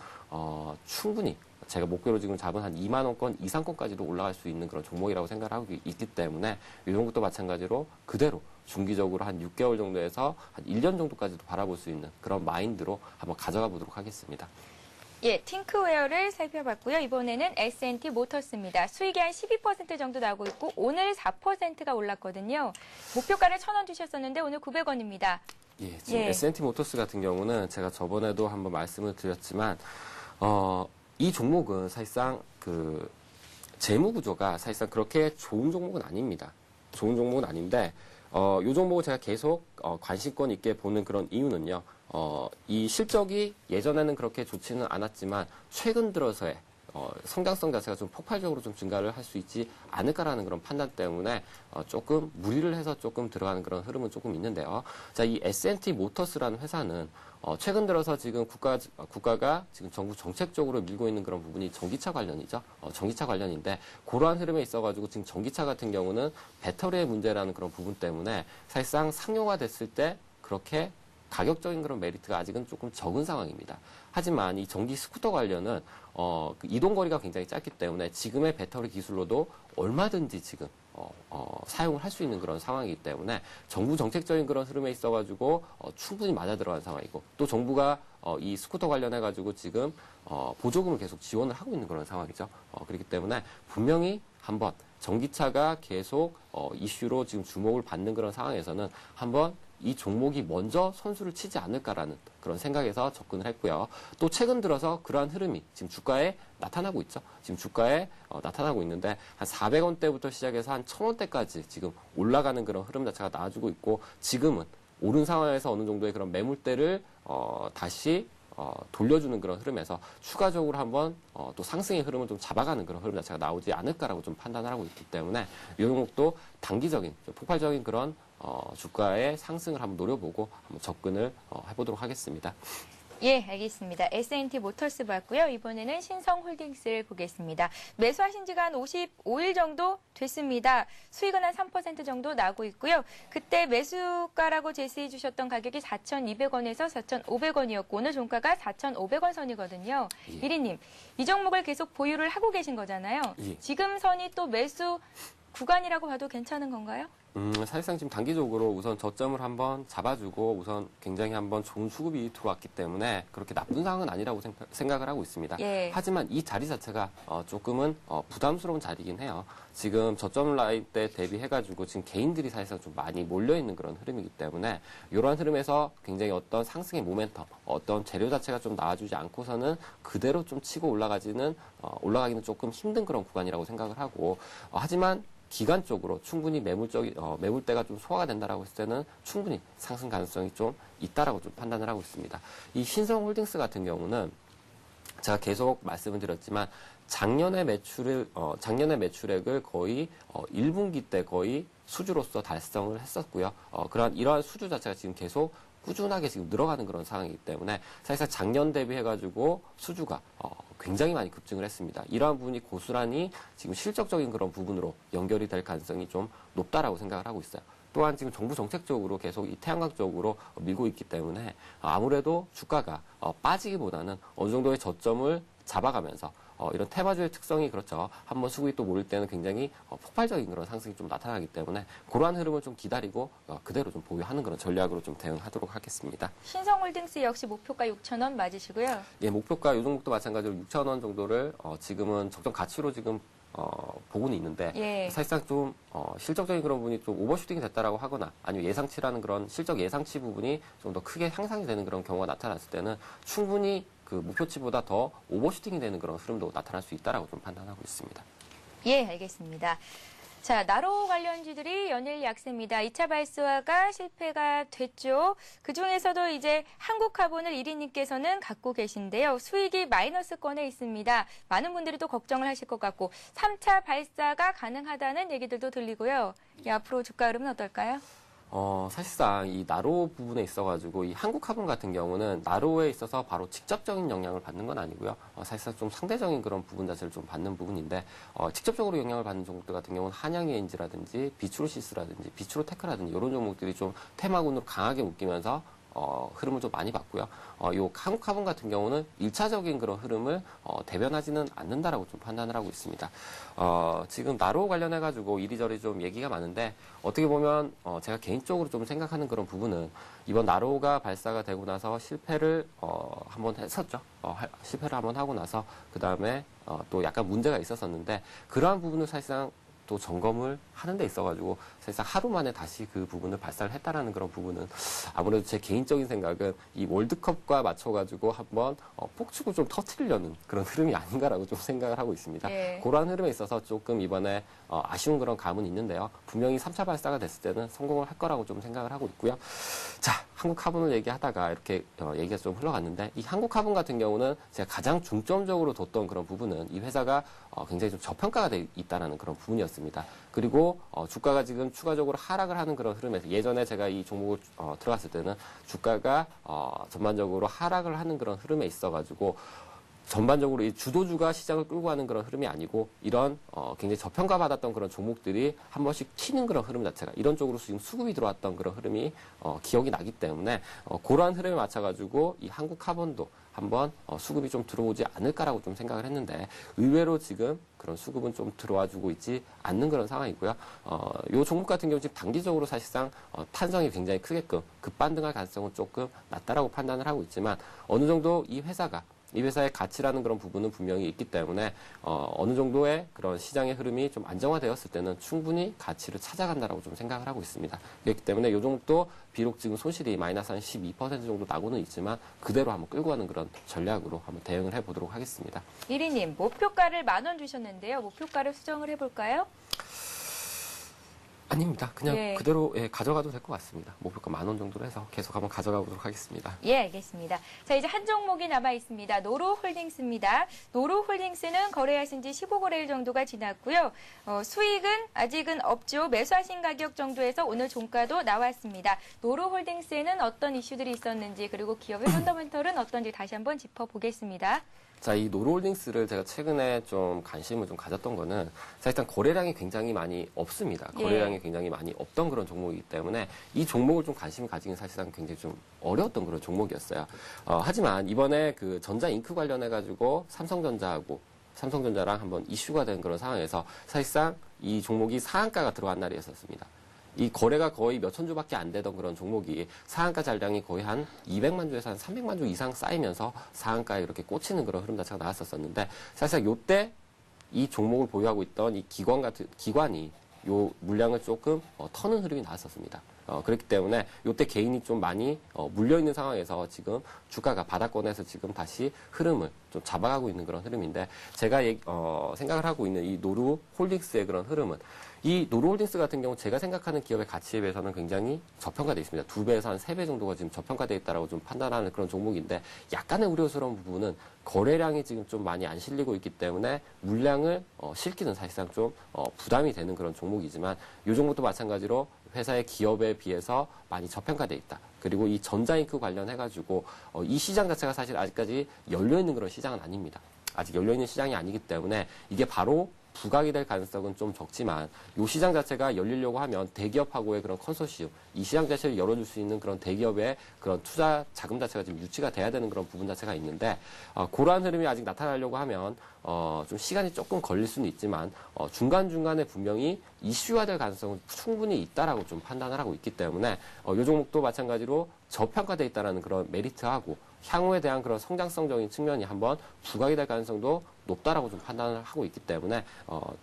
충분히 제가 목표로 지금 잡은 한 2만 원권 이상권까지도 올라갈 수 있는 그런 종목이라고 생각을 하고 있기 때문에 이 종목도 마찬가지로 그대로 중기적으로 한 6개월 정도에서 한 1년 정도까지도 바라볼 수 있는 그런 마인드로 한번 가져가 보도록 하겠습니다. 예, 팅크웨어를 살펴봤고요. 이번에는 S&T 모터스입니다. 수익이 한 12% 정도 나고 있고 오늘 4%가 올랐거든요. 목표가를 1,000원 주셨었는데 오늘 900원입니다. 예, 지금 S&T 모터스 같은 경우는 제가 저번에도 한번 말씀을 드렸지만 이 종목은 사실상 그 재무 구조가 사실상 그렇게 좋은 종목은 아닙니다. 좋은 종목은 아닌데 이 종목을 제가 계속 관심권 있게 보는 그런 이유는요. 이 실적이 예전에는 그렇게 좋지는 않았지만 최근 들어서의 성장성 자체가 좀 폭발적으로 좀 증가를 할 수 있지 않을까라는 그런 판단 때문에 조금 무리를 해서 조금 들어가는 그런 흐름은 조금 있는데요. 자, 이 S&T 모터스라는 회사는 최근 들어서 지금 국가가 지금 정부 정책적으로 밀고 있는 그런 부분이 전기차 관련이죠. 전기차 관련인데 그러한 흐름에 있어가지고 지금 전기차 같은 경우는 배터리의 문제라는 그런 부분 때문에 사실상 상용화 됐을 때 그렇게 가격적인 그런 메리트가 아직은 조금 적은 상황입니다. 하지만 이 전기 스쿠터 관련은 그 이동거리가 굉장히 짧기 때문에 지금의 배터리 기술로도 얼마든지 지금 사용을 할 수 있는 그런 상황이기 때문에 정부 정책적인 그런 흐름에 있어가지고 충분히 맞아 들어간 상황이고 또 정부가 이 스쿠터 관련해가지고 지금 보조금을 계속 지원을 하고 있는 그런 상황이죠. 그렇기 때문에 분명히 한번 전기차가 계속 이슈로 지금 주목을 받는 그런 상황에서는 한번 이 종목이 먼저 선수를 치지 않을까라는 그런 생각에서 접근을 했고요. 또 최근 들어서 그러한 흐름이 지금 주가에 나타나고 있죠. 지금 주가에 나타나고 있는데 한 400원대부터 시작해서 한 1000원대까지 지금 올라가는 그런 흐름 자체가 나와주고 있고 지금은 오른 상황에서 어느 정도의 그런 매물대를 다시 돌려주는 그런 흐름에서 추가적으로 한번 또 상승의 흐름을 좀 잡아가는 그런 흐름 자체가 나오지 않을까라고 좀 판단을 하고 있기 때문에 이 종목도 단기적인 좀 폭발적인 그런 주가의 상승을 한번 노려보고 한번 접근을 해보도록 하겠습니다. 예, 알겠습니다. S&T 모터스 봤고요. 이번에는 신성홀딩스를 보겠습니다. 매수하신 지가 한 55일 정도 됐습니다. 수익은 한 3% 정도 나고 있고요. 그때 매수가라고 제시해 주셨던 가격이 4,200원에서 4,500원이었고 오늘 종가가 4,500원 선이거든요. 예. 1위님, 이 종목을 계속 보유를 하고 계신 거잖아요. 예. 지금 선이 또 매수 구간이라고 봐도 괜찮은 건가요? 사실상 지금 단기적으로 우선 저점을 한번 잡아주고 우선 굉장히 한번 좋은 수급이 들어왔기 때문에 그렇게 나쁜 상황은 아니라고 생각을 하고 있습니다. 예. 하지만 이 자리 자체가 조금은 부담스러운 자리이긴 해요. 지금 저점 라인 때 대비해가지고 지금 개인들이 사실상 좀 많이 몰려있는 그런 흐름이기 때문에 이러한 흐름에서 굉장히 어떤 상승의 모멘텀, 어떤 재료 자체가 좀 나와주지 않고서는 그대로 좀 치고 올라가기는 조금 힘든 그런 구간이라고 생각을 하고 하지만 기간적으로 충분히 매물대가 좀 소화가 된다라고 했을 때는 충분히 상승 가능성이 좀 있다라고 좀 판단을 하고 있습니다. 이 신성홀딩스 같은 경우는 제가 계속 말씀을 드렸지만 작년의 매출액을 거의 1분기 때 거의 수주로서 달성을 했었고요. 이러한 수주 자체가 지금 계속 꾸준하게 지금 늘어가는 그런 상황이기 때문에 사실상 작년 대비해가지고 수주가 굉장히 많이 급증을 했습니다. 이러한 부분이 고스란히 지금 실적적인 그런 부분으로 연결이 될 가능성이 좀 높다라고 생각을 하고 있어요. 또한 지금 정부 정책적으로 계속 이 태양광 쪽으로 밀고 있기 때문에 아무래도 주가가 빠지기보다는 어느 정도의 저점을 잡아가면서 이런 테마주의 특성이 그렇죠. 한번 수급이 또 몰릴 때는 굉장히 폭발적인 그런 상승이 좀 나타나기 때문에 그러한 흐름을 좀 기다리고 그대로 좀 보유하는 그런 전략으로 좀 대응하도록 하겠습니다. 신성홀딩스 역시 목표가 6,000원 맞으시고요. 예, 목표가 이 종목도 마찬가지로 6,000원 정도를 지금은 적정 가치로 지금 보고는 있는데 예. 사실상 좀 실적적인 그런 부분이 좀 오버슈팅이 됐다라고 하거나 아니면 예상치라는 그런 실적 예상치 부분이 좀 더 크게 향상이 되는 그런 경우가 나타났을 때는 충분히 그 목표치보다 더 오버슈팅이 되는 그런 흐름도 나타날 수 있다라고 좀 판단하고 있습니다. 예, 알겠습니다. 자, 나로 관련주들이 연일 약세입니다. 2차 발수화가 실패가 됐죠. 그중에서도 이제 한국화본을 1위님께서는 갖고 계신데요. 수익이 마이너스권에 있습니다. 많은 분들이 또 걱정을 하실 것 같고 3차 발사가 가능하다는 얘기들도 들리고요. 앞으로 주가 흐름은 어떨까요? 사실상 이 나로 부분에 있어가지고 이 한국화분 같은 경우는 나로에 있어서 바로 직접적인 영향을 받는 건 아니고요. 사실상 좀 상대적인 그런 부분 자체를 좀 받는 부분인데 직접적으로 영향을 받는 종목들 같은 경우는 한양ENG라든지 비추로시스라든지 비추로테크라든지 이런 종목들이 좀 테마군으로 강하게 묶이면서 흐름을 좀 많이 봤고요. 요 한국화분 같은 경우는 1차적인 그런 흐름을 대변하지는 않는다라고 좀 판단을 하고 있습니다. 지금 나로 관련해가지고 이리저리 좀 얘기가 많은데 어떻게 보면 제가 개인적으로 좀 생각하는 그런 부분은 이번 나로가 발사가 되고 나서 실패를 한번 했었죠. 실패를 한번 하고 나서 그 다음에 또 약간 문제가 있었었는데 그러한 부분을 사실상 또 점검을 하는 데 있어가지고 사실상 하루 만에 다시 그 부분을 발사를 했다라는 그런 부분은 아무래도 제 개인적인 생각은 이 월드컵과 맞춰가지고 한번 폭축을 좀 터트리려는 그런 흐름이 아닌가라고 좀 생각을 하고 있습니다. 네. 그러한 흐름에 있어서 조금 이번에 아쉬운 그런 감은 있는데요. 분명히 3차 발사가 됐을 때는 성공을 할 거라고 좀 생각을 하고 있고요. 자, 한국화분을 얘기하다가 이렇게 얘기가 좀 흘러갔는데 이 한국화분 같은 경우는 제가 가장 중점적으로 뒀던 그런 부분은 이 회사가 굉장히 좀 저평가가 돼 있다는 그런 부분이었습니다. 그리고 주가가 지금 추가적으로 하락을 하는 그런 흐름에서 예전에 제가 이 종목을 들어갔을 때는 주가가 전반적으로 하락을 하는 그런 흐름에 있어가지고 전반적으로 이 주도주가 시장을 끌고 가는 그런 흐름이 아니고 이런 굉장히 저평가 받았던 그런 종목들이 한 번씩 튀는 그런 흐름 자체가 이런 쪽으로 지금 수급이 들어왔던 그런 흐름이 기억이 나기 때문에 그러한 흐름에 맞춰가지고 이 한국화본도 한번 수급이 좀 들어오지 않을까라고 좀 생각을 했는데 의외로 지금 그런 수급은 좀 들어와주고 있지 않는 그런 상황이고요. 이 종목 같은 경우 지금 단기적으로 사실상 탄성이 굉장히 크게끔 급반등할 가능성은 조금 낮다라고 판단을 하고 있지만 어느 정도 이 회사의 가치라는 그런 부분은 분명히 있기 때문에 어느 정도의 그런 시장의 흐름이 좀 안정화되었을 때는 충분히 가치를 찾아간다라고 좀 생각을 하고 있습니다. 그렇기 때문에 이 종목도 비록 지금 손실이 마이너스 한 12% 정도 나고는 있지만 그대로 한번 끌고 가는 그런 전략으로 한번 대응을 해보도록 하겠습니다. 1위님, 목표가를 10,000원 주셨는데요. 목표가를 수정을 해볼까요? 아닙니다. 그냥 그대로 가져가도 될 것 같습니다. 목표가 10,000원 정도로 해서 계속 한번 가져가 보도록 하겠습니다. 예, 알겠습니다. 자, 이제 한 종목이 남아 있습니다. 노루홀딩스입니다. 노루홀딩스는 거래하신 지 15거래일 정도가 지났고요. 수익은 아직은 없죠. 매수하신 가격 정도에서 오늘 종가도 나왔습니다. 노루홀딩스에는 어떤 이슈들이 있었는지 그리고 기업의 펀더멘털은 어떤지 다시 한번 짚어보겠습니다. 자, 이 노루홀딩스를 제가 최근에 좀 관심을 좀 가졌던 거는 사실상 거래량이 굉장히 많이 없습니다. 거래량이 굉장히 많이 없던 그런 종목이기 때문에 이 종목을 좀 관심을 가지기는 사실상 굉장히 좀 어려웠던 그런 종목이었어요. 하지만 이번에 그 전자잉크 관련해가지고 삼성전자랑 한번 이슈가 된 그런 상황에서 사실상 이 종목이 상한가가 들어간 날이 있었습니다. 이 거래가 거의 몇천 주밖에 안 되던 그런 종목이 상한가 잔량이 거의 한 200만 주에서 한 300만 주 이상 쌓이면서 상한가에 이렇게 꽂히는 그런 흐름 자체가 나왔었는데 사실상 요때 이 종목을 보유하고 있던 이 기관이 요 물량을 조금 터는 흐름이 나왔었습니다. 그렇기 때문에 요때 개인이 좀 많이 물려있는 상황에서 지금 주가가 바닥권에서 지금 다시 흐름을 좀 잡아가고 있는 그런 흐름인데 제가 생각을 하고 있는 이 노루홀딩스의 그런 흐름은 이 노루홀딩스 같은 경우 제가 생각하는 기업의 가치에 비해서는 굉장히 저평가되어 있습니다. 2배에서 한 3배 정도가 지금 저평가되어 있다고 좀 판단하는 그런 종목인데 약간의 우려스러운 부분은 거래량이 지금 좀 많이 안 실리고 있기 때문에 물량을 실기는 사실상 좀 부담이 되는 그런 종목이지만 이 종목도 마찬가지로 회사의 기업에 비해서 많이 저평가되어 있다. 그리고 이 전자잉크 관련해가지고 이 시장 자체가 사실 아직까지 열려있는 그런 시장은 아닙니다. 아직 열려있는 시장이 아니기 때문에 이게 바로 부각이 될 가능성은 좀 적지만 이 시장 자체가 열리려고 하면 대기업하고의 그런 컨소시엄, 이 시장 자체를 열어줄 수 있는 그런 대기업의 그런 투자 자금 자체가 좀 유치가 돼야 되는 그런 부분 자체가 있는데 그러한 흐름이 아직 나타나려고 하면 좀 시간이 조금 걸릴 수는 있지만 중간중간에 분명히 이슈가 될 가능성은 충분히 있다라고 좀 판단을 하고 있기 때문에 이 종목도 마찬가지로 저평가되어 있다라는 그런 메리트하고 향후에 대한 그런 성장성적인 측면이 한번 부각이 될 가능성도 높다라고 좀 판단을 하고 있기 때문에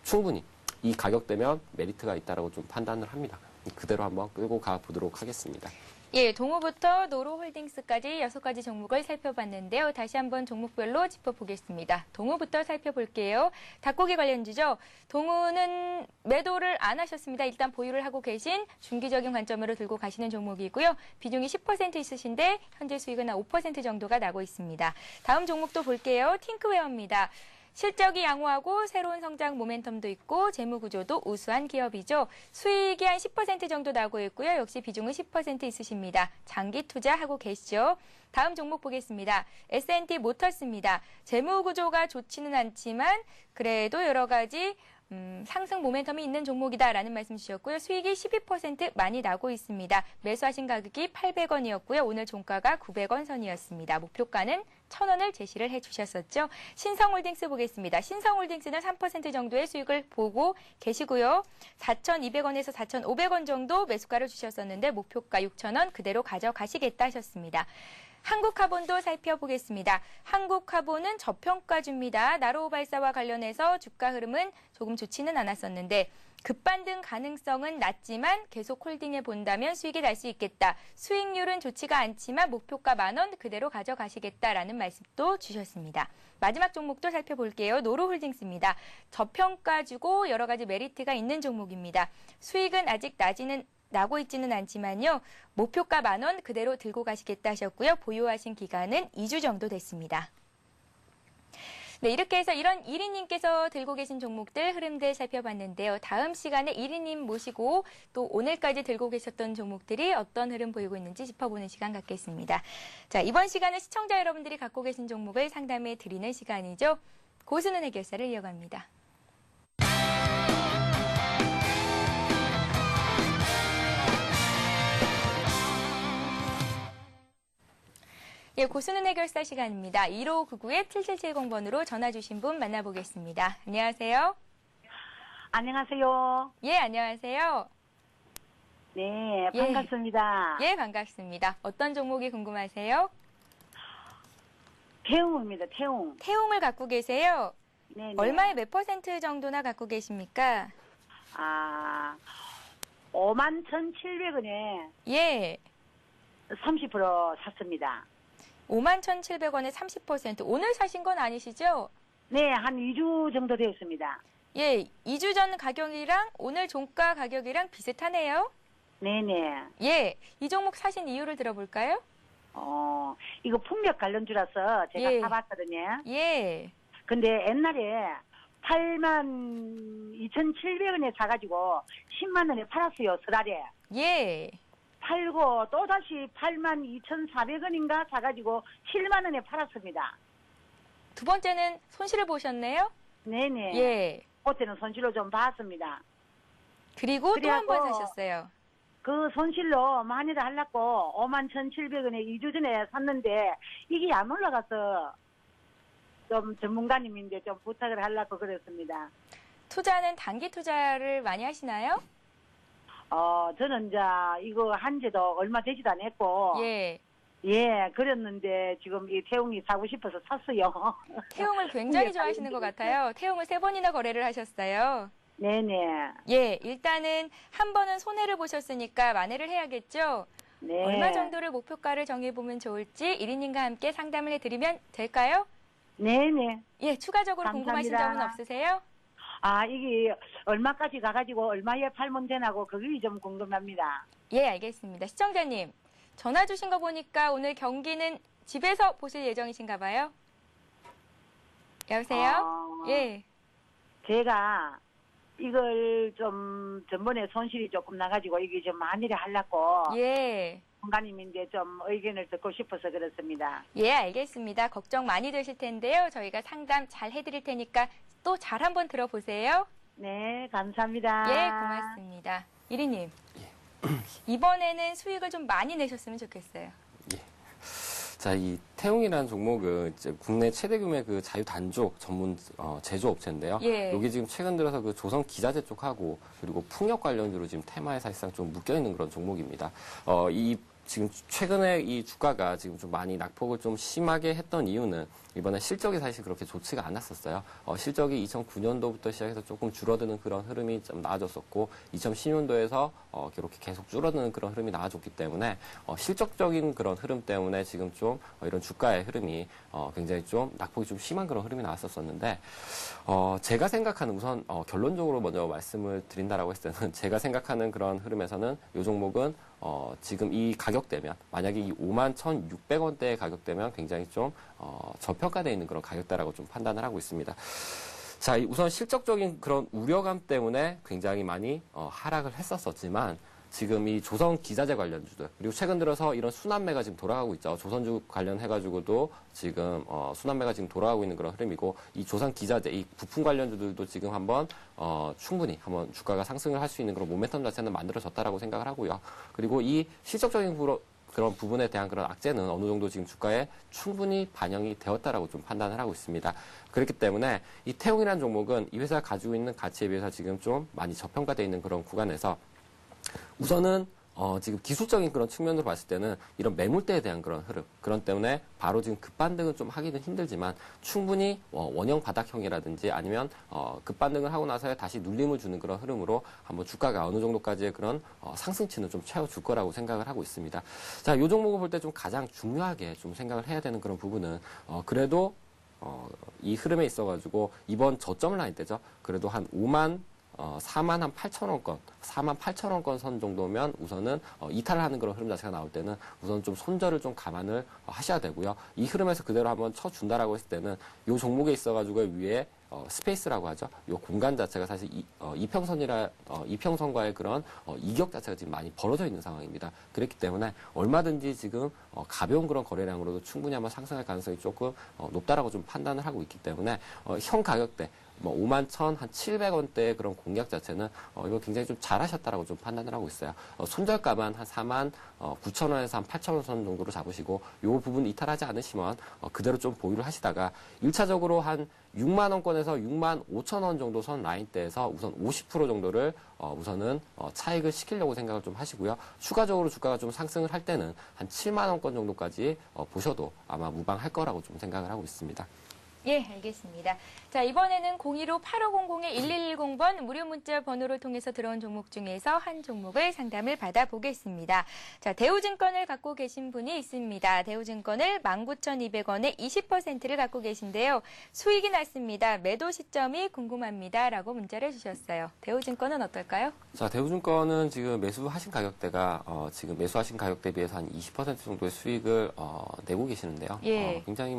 충분히 이 가격대면 메리트가 있다라고 좀 판단을 합니다. 그대로 한번 끌고 가보도록 하겠습니다. 예, 동호부터 노루홀딩스까지 6가지 종목을 살펴봤는데요. 다시 한번 종목별로 짚어보겠습니다. 동호부터 살펴볼게요. 닭고기 관련주죠. 동호는 매도를 안 하셨습니다. 일단 보유를 하고 계신 중기적인 관점으로 들고 가시는 종목이고요. 비중이 10% 있으신데 현재 수익은 한 5% 정도가 나고 있습니다. 다음 종목도 볼게요. 팅크웨어입니다. 실적이 양호하고 새로운 성장 모멘텀도 있고 재무 구조도 우수한 기업이죠. 수익이 한 10% 정도 나고 있고요. 역시 비중은 10% 있으십니다. 장기 투자하고 계시죠. 다음 종목 보겠습니다. S&T 모터스입니다. 재무 구조가 좋지는 않지만 그래도 여러 가지 상승 모멘텀이 있는 종목이다라는 말씀 주셨고요. 수익이 12% 많이 나고 있습니다. 매수하신 가격이 800원이었고요. 오늘 종가가 900원 선이었습니다. 목표가는 1,000원을 제시를 해주셨었죠. 신성홀딩스 보겠습니다. 신성홀딩스는 3% 정도의 수익을 보고 계시고요. 4,200원에서 4,500원 정도 매수가를 주셨었는데 목표가 6,000원 그대로 가져가시겠다 하셨습니다. 한국카본도 살펴보겠습니다. 한국카본은 저평가주입니다. 나로호 발사와 관련해서 주가 흐름은 조금 좋지는 않았었는데 급반등 가능성은 낮지만 계속 홀딩해 본다면 수익이 날 수 있겠다. 수익률은 좋지가 않지만 목표가 10,000원 그대로 가져가시겠다라는 말씀도 주셨습니다. 마지막 종목도 살펴볼게요. 노루홀딩스입니다. 저평가주고 여러 가지 메리트가 있는 종목입니다. 수익은 아직 나고 있지는 않지만요. 목표가 10,000원 그대로 들고 가시겠다 하셨고요. 보유하신 기간은 2주 정도 됐습니다. 네, 이렇게 해서 이런 1위님께서 들고 계신 종목들 흐름들 살펴봤는데요. 다음 시간에 1위님 모시고 또 오늘까지 들고 계셨던 종목들이 어떤 흐름 보이고 있는지 짚어보는 시간 갖겠습니다. 자, 이번 시간은 시청자 여러분들이 갖고 계신 종목을 상담해 드리는 시간이죠. 고수는 해결사를 이어갑니다. 예, 고수는 해결사 시간입니다. 1599-7770번으로 전화 주신 분 만나보겠습니다. 안녕하세요. 안녕하세요. 예, 안녕하세요. 네, 반갑습니다. 예, 반갑습니다. 어떤 종목이 궁금하세요? 태웅입니다, 태웅. 태웅을 갖고 계세요? 네. 얼마에 몇 % 정도나 갖고 계십니까? 51,700원에 예. 30% 샀습니다. 51,700원에 30%. 오늘 사신 건 아니시죠? 네, 한 2주 정도 되었습니다. 예, 2주 전 가격이랑 오늘 종가 가격이랑 비슷하네요. 네네. 예, 이 종목 사신 이유를 들어볼까요? 이거 풍력 관련주라서 제가 예. 사봤거든요. 예, 근데 옛날에 82,700원에 사가지고 10만 원에 팔았어요, 설날에. 예, 팔고 또다시 82,400원인가 사가지고 7만 원에 팔았습니다. 두 번째는 손실을 보셨네요. 네네. 예, 그때는 손실로 좀 봤습니다. 그리고 또 한 번 그래갖고 사셨어요. 그 손실로 만회를 하려고 51,700원에 2주 전에 샀는데 이게 안 올라가서 좀 전문가님인데 좀 부탁을 하려고 그랬습니다. 투자는 단기 투자를 많이 하시나요? 저는 이제 이거 한 지도 얼마 되지도 않았고 예, 그랬는데 지금 이 태웅이 사고 싶어서 샀어요. 태용을 굉장히 좋아하시는 것 같아요. 태용을 3번이나 거래를 하셨어요. 네네. 예, 일단은 한 번은 손해를 보셨으니까 만회를 해야겠죠? 네. 얼마 정도를 목표가를 정해보면 좋을지 1인님과 함께 상담을 해드리면 될까요? 네네. 예, 추가적으로 궁금하신 감사합니다. 점은 없으세요? 이게 얼마까지 가가지고 얼마에 팔면 되나고 그게 좀 궁금합니다. 예, 알겠습니다. 시청자님, 전화 주신 거 보니까 오늘 경기는 집에서 보실 예정이신가 봐요? 여보세요? 예, 제가 이걸 좀 전번에 손실이 조금 나가지고 이게 좀 만일에 하려고 예. 공간님인데 좀 의견을 듣고 싶어서 그렇습니다. 예, 알겠습니다. 걱정 많이 되실 텐데요. 저희가 상담 잘 해드릴 테니까 또 잘 한번 들어보세요. 네, 감사합니다. 예, 고맙습니다. 1위님, 이번에는 수익을 좀 많이 내셨으면 좋겠어요. 자, 이 태웅이라는 종목은 이제 국내 최대 규모의 그 자유 단족 전문 제조업체인데요. 예. 여기 지금 최근 들어서 그 조선 기자재 쪽하고 그리고 풍력 관련주로 지금 테마에 사실상 좀 묶여 있는 그런 종목입니다. 이 지금 최근에 이 주가가 지금 좀 많이 낙폭을 좀 심하게 했던 이유는 이번에 실적이 사실 그렇게 좋지가 않았었어요. 실적이 2009년도부터 시작해서 조금 줄어드는 그런 흐름이 좀 나아졌었고 2010년도에서 이렇게 계속 줄어드는 그런 흐름이 나아졌기 때문에 실적적인 그런 흐름 때문에 지금 좀 이런 주가의 흐름이 굉장히 좀 낙폭이 좀 심한 그런 흐름이 나왔었는데 제가 생각하는 우선 결론적으로 먼저 말씀을 드린다라고 했을 때는 제가 생각하는 그런 흐름에서는 이 종목은 지금 이 가격대면 만약에 이 51,600원대의 가격대면 굉장히 좀 저평가되어 있는 그런 가격대라고 좀 판단을 하고 있습니다. 자, 우선 실적적인 그런 우려감 때문에 굉장히 많이 하락을 했었지만 지금 이 조선 기자재 관련주들 그리고 최근 들어서 이런 순환매가 지금 돌아가고 있죠. 조선주 관련해가지고도 지금 순환매가 지금 돌아가고 있는 그런 흐름이고 이 조선 기자재 이 부품 관련주들도 지금 한번 충분히 한번 주가가 상승을 할 수 있는 그런 모멘텀 자체는 만들어졌다라고 생각을 하고요. 그리고 이 실적적인 그런 부분에 대한 그런 악재는 어느 정도 지금 주가에 충분히 반영이 되었다라고 좀 판단을 하고 있습니다. 그렇기 때문에 이 태웅이라는 종목은 이 회사가 가지고 있는 가치에 비해서 지금 좀 많이 저평가되어 있는 그런 구간에서 우선은 지금 기술적인 그런 측면으로 봤을 때는 이런 매물대에 대한 그런 흐름 그런 때문에 바로 지금 급반등은 좀 하기는 힘들지만 충분히 원형 바닥형이라든지 아니면 급반등을 하고 나서야 다시 눌림을 주는 그런 흐름으로 한번 주가가 어느 정도까지의 그런 상승치는 좀 채워줄 거라고 생각을 하고 있습니다. 자, 이 종목을 볼 때 좀 가장 중요하게 좀 생각을 해야 되는 그런 부분은 그래도 이 흐름에 있어가지고 이번 저점 라인 때죠. 그래도 한 4만 8천원권, 4만 8천원권 선 정도면 우선은 이탈을 하는 그런 흐름 자체가 나올 때는 우선 좀 손절을 좀 감안을 하셔야 되고요. 이 흐름에서 그대로 한번 쳐준다라고 했을 때는 이 종목에 있어가지고 위에 스페이스라고 하죠. 이 공간 자체가 사실 이평선과의 그런 이격 자체가 지금 많이 벌어져 있는 상황입니다. 그렇기 때문에 얼마든지 지금 가벼운 그런 거래량으로도 충분히 한번 상승할 가능성이 조금 높다라고 좀 판단을 하고 있기 때문에 현 가격대 51,700원대의 그런 공략 자체는 이거 굉장히 좀 잘하셨다라고 좀 판단을 하고 있어요. 손절가만 한 49,000원에서 한 8,000원 선 정도로 잡으시고 이 부분 이탈하지 않으시면 그대로 좀 보유를 하시다가 1차적으로 한 6만원권에서 65,000원 정도 선 라인대에서 우선 50% 정도를 우선은 차익을 시키려고 생각을 좀 하시고요. 추가적으로 주가가 좀 상승을 할 때는 한 7만원권 정도까지 보셔도 아마 무방할 거라고 좀 생각을 하고 있습니다. 예, 알겠습니다. 자, 이번에는 015-8500-1110번 무료 문자 번호를 통해서 들어온 종목 중에서 한 종목을 상담을 받아보겠습니다. 자, 대우증권을 갖고 계신 분이 있습니다. 대우증권을 19,200원에 20%를 갖고 계신데요. 수익이 났습니다. 매도 시점이 궁금합니다. 라고 문자를 주셨어요. 대우증권은 어떨까요? 자, 대우증권은 지금 매수하신 가격대가 지금 매수하신 가격 대비해서 한 20% 정도의 수익을 내고 계시는데요. 예. 굉장히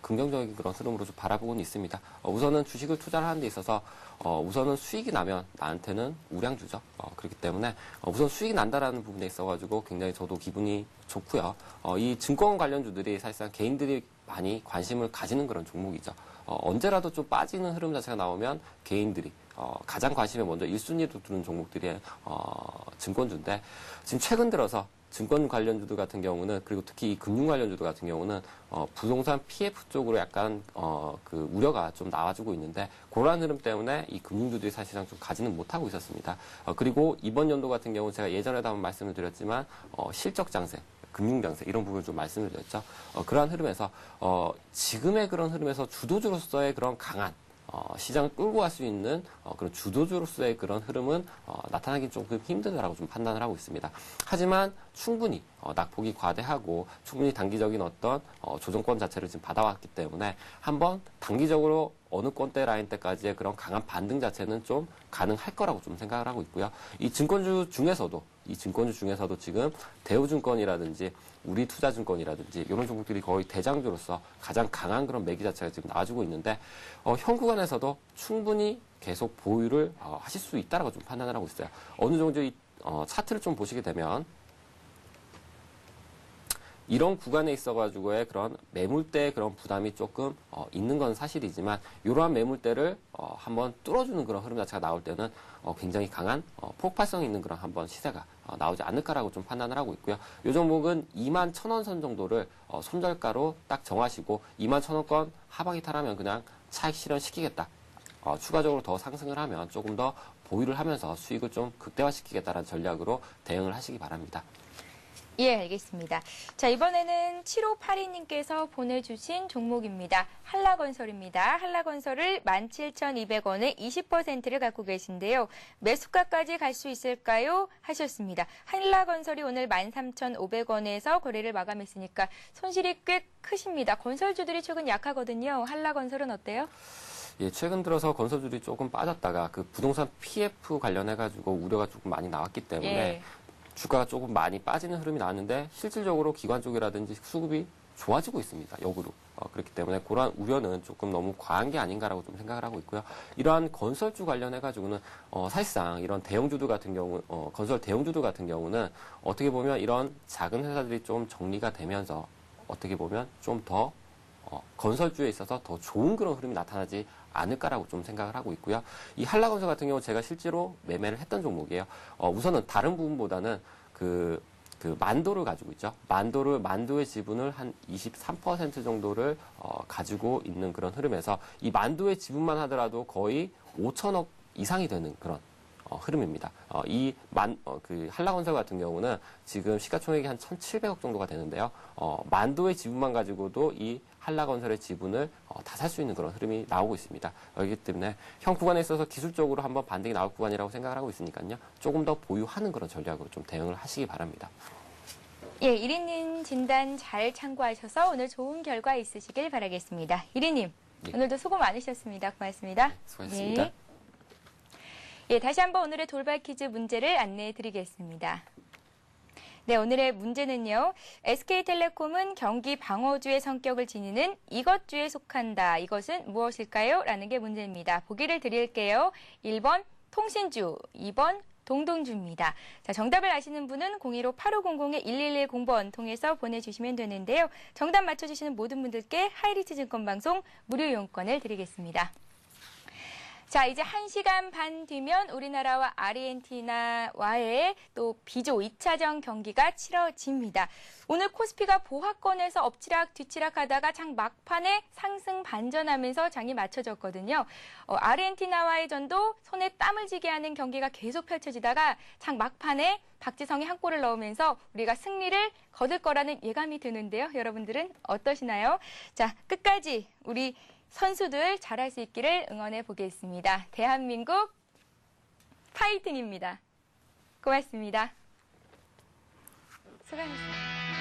긍정적인 그런 흐름으로 좀 바라보고는 있습니다. 우선은 주식을 투자를 하는 데 있어서 우선은 수익이 나면 나한테는 우량주죠. 그렇기 때문에 우선 수익이 난다라는 부분에 있어가지고 굉장히 저도 기분이 좋고요. 이 증권 관련주들이 사실상 개인들이 많이 관심을 가지는 그런 종목이죠. 언제라도 좀 빠지는 흐름 자체가 나오면 개인들이 가장 관심에 먼저 1순위로 두는 종목들이 증권주인데 지금 최근 들어서 증권 관련주들 같은 경우는 그리고 특히 이 금융 관련주들 같은 경우는 부동산 PF 쪽으로 약간 그 우려가 좀 나와주고 있는데 그러한 흐름 때문에 이 금융주들이 사실상 좀 가지는 못하고 있었습니다. 그리고 이번 연도 같은 경우 제가 예전에도 한번 말씀을 드렸지만 실적 장세 금융장세 이런 부분을 좀 말씀을 드렸죠. 그러한 흐름에서 지금의 그런 흐름에서 주도주로서의 그런 강한 시장을 끌고 갈 수 있는 그런 주도주로서의 그런 흐름은 나타나기 조금 힘들다라고 좀 판단을 하고 있습니다. 하지만 충분히 낙폭이 과대하고 충분히 단기적인 어떤 조정권 자체를 지금 받아왔기 때문에 한번 단기적으로 어느 권대 라인 때까지의 그런 강한 반등 자체는 좀 가능할 거라고 좀 생각을 하고 있고요. 이 증권주 중에서도 지금 대우증권이라든지 우리투자증권이라든지 이런 종목들이 거의 대장주로서 가장 강한 그런 매기 자체가 지금 나와주고 있는데 현 구간에서도 충분히 계속 보유를 하실 수 있다라고 좀 판단을 하고 있어요. 어느 정도 이 차트를 좀 보시게 되면 이런 구간에 있어가지고의 그런 매물대의 그런 부담이 조금 있는 건 사실이지만 이러한 매물대를 한번 뚫어주는 그런 흐름 자체가 나올 때는 굉장히 강한 폭발성 있는 그런 한번 시세가 나오지 않을까라고 좀 판단을 하고 있고요. 이 종목은 21,000원 선 정도를 손절가로 딱 정하시고 21,000원권 하방이 타라면 그냥 차익 실현시키겠다. 추가적으로 더 상승을 하면 조금 더 보유를 하면서 수익을 좀 극대화시키겠다는 전략으로 대응을 하시기 바랍니다. 예, 알겠습니다. 자, 이번에는 7582님께서 보내주신 종목입니다. 한라건설입니다. 한라건설을 17,200원에 20%를 갖고 계신데요. 매수가까지 갈 수 있을까요? 하셨습니다. 한라건설이 오늘 13,500원에서 거래를 마감했으니까 손실이 꽤 크십니다. 건설주들이 최근 약하거든요. 한라건설은 어때요? 예, 최근 들어서 건설주들이 조금 빠졌다가 그 부동산 PF 관련해가지고 우려가 조금 많이 나왔기 때문에 예. 주가가 조금 많이 빠지는 흐름이 나왔는데 실질적으로 기관 쪽이라든지 수급이 좋아지고 있습니다. 역으로. 그렇기 때문에 그러한 우려는 조금 너무 과한 게 아닌가라고 좀 생각을 하고 있고요. 이러한 건설주 관련해가지고는 사실상 이런 대형주들 같은 경우, 건설 대형주들 같은 경우는 어떻게 보면 이런 작은 회사들이 좀 정리가 되면서 어떻게 보면 좀 더 건설주에 있어서 더 좋은 그런 흐름이 나타나지 않을까라고 좀 생각을 하고 있고요. 이 한라건설 같은 경우 제가 실제로 매매를 했던 종목이에요. 우선은 다른 부분보다는 그 만도를 가지고 있죠. 만도의 지분을 한 23% 정도를 가지고 있는 그런 흐름에서 이 만도의 지분만 하더라도 거의 5천억 이상이 되는 그런 흐름입니다. 그 한라건설 같은 경우는 지금 시가총액이 한 1,700억 정도가 되는데요. 만도의 지분만 가지고도 이 한라건설의 지분을 다 살 수 있는 그런 흐름이 나오고 있습니다. 그렇기 때문에 현 구간에 있어서 기술적으로 한번 반등이 나올 구간이라고 생각을 하고 있으니까요. 조금 더 보유하는 그런 전략으로 좀 대응을 하시기 바랍니다. 예, 1위님 진단 잘 참고하셔서 오늘 좋은 결과 있으시길 바라겠습니다. 1위님, 예. 오늘도 수고 많으셨습니다. 고맙습니다. 네, 수고하셨습니다. 예. 예, 다시 한번 오늘의 돌발 퀴즈 문제를 안내해 드리겠습니다. 네, 오늘의 문제는요. SK텔레콤은 경기 방어주의 성격을 지니는 이것주에 속한다. 이것은 무엇일까요? 라는 게 문제입니다. 보기를 드릴게요. 1번 통신주, 2번 동동주입니다. 자, 정답을 아시는 분은 015-8500-1110번 통해서 보내주시면 되는데요. 정답 맞춰주시는 모든 분들께 하이리츠 증권방송 무료 이용권을 드리겠습니다. 자, 이제 1시간 반 뒤면 우리나라와 아르헨티나와의 또 B조 2차전 경기가 치러집니다. 오늘 코스피가 보합권에서 엎치락 뒤치락 하다가 장 막판에 상승 반전하면서 장이 맞춰졌거든요. 아르헨티나와의 전도 손에 땀을 쥐게 하는 경기가 계속 펼쳐지다가 장 막판에 박지성이 한 골을 넣으면서 우리가 승리를 거둘 거라는 예감이 드는데요. 여러분들은 어떠시나요? 자, 끝까지 우리 선수들 잘할 수 있기를 응원해 보겠습니다. 대한민국 파이팅입니다. 고맙습니다. 수고하셨습니다.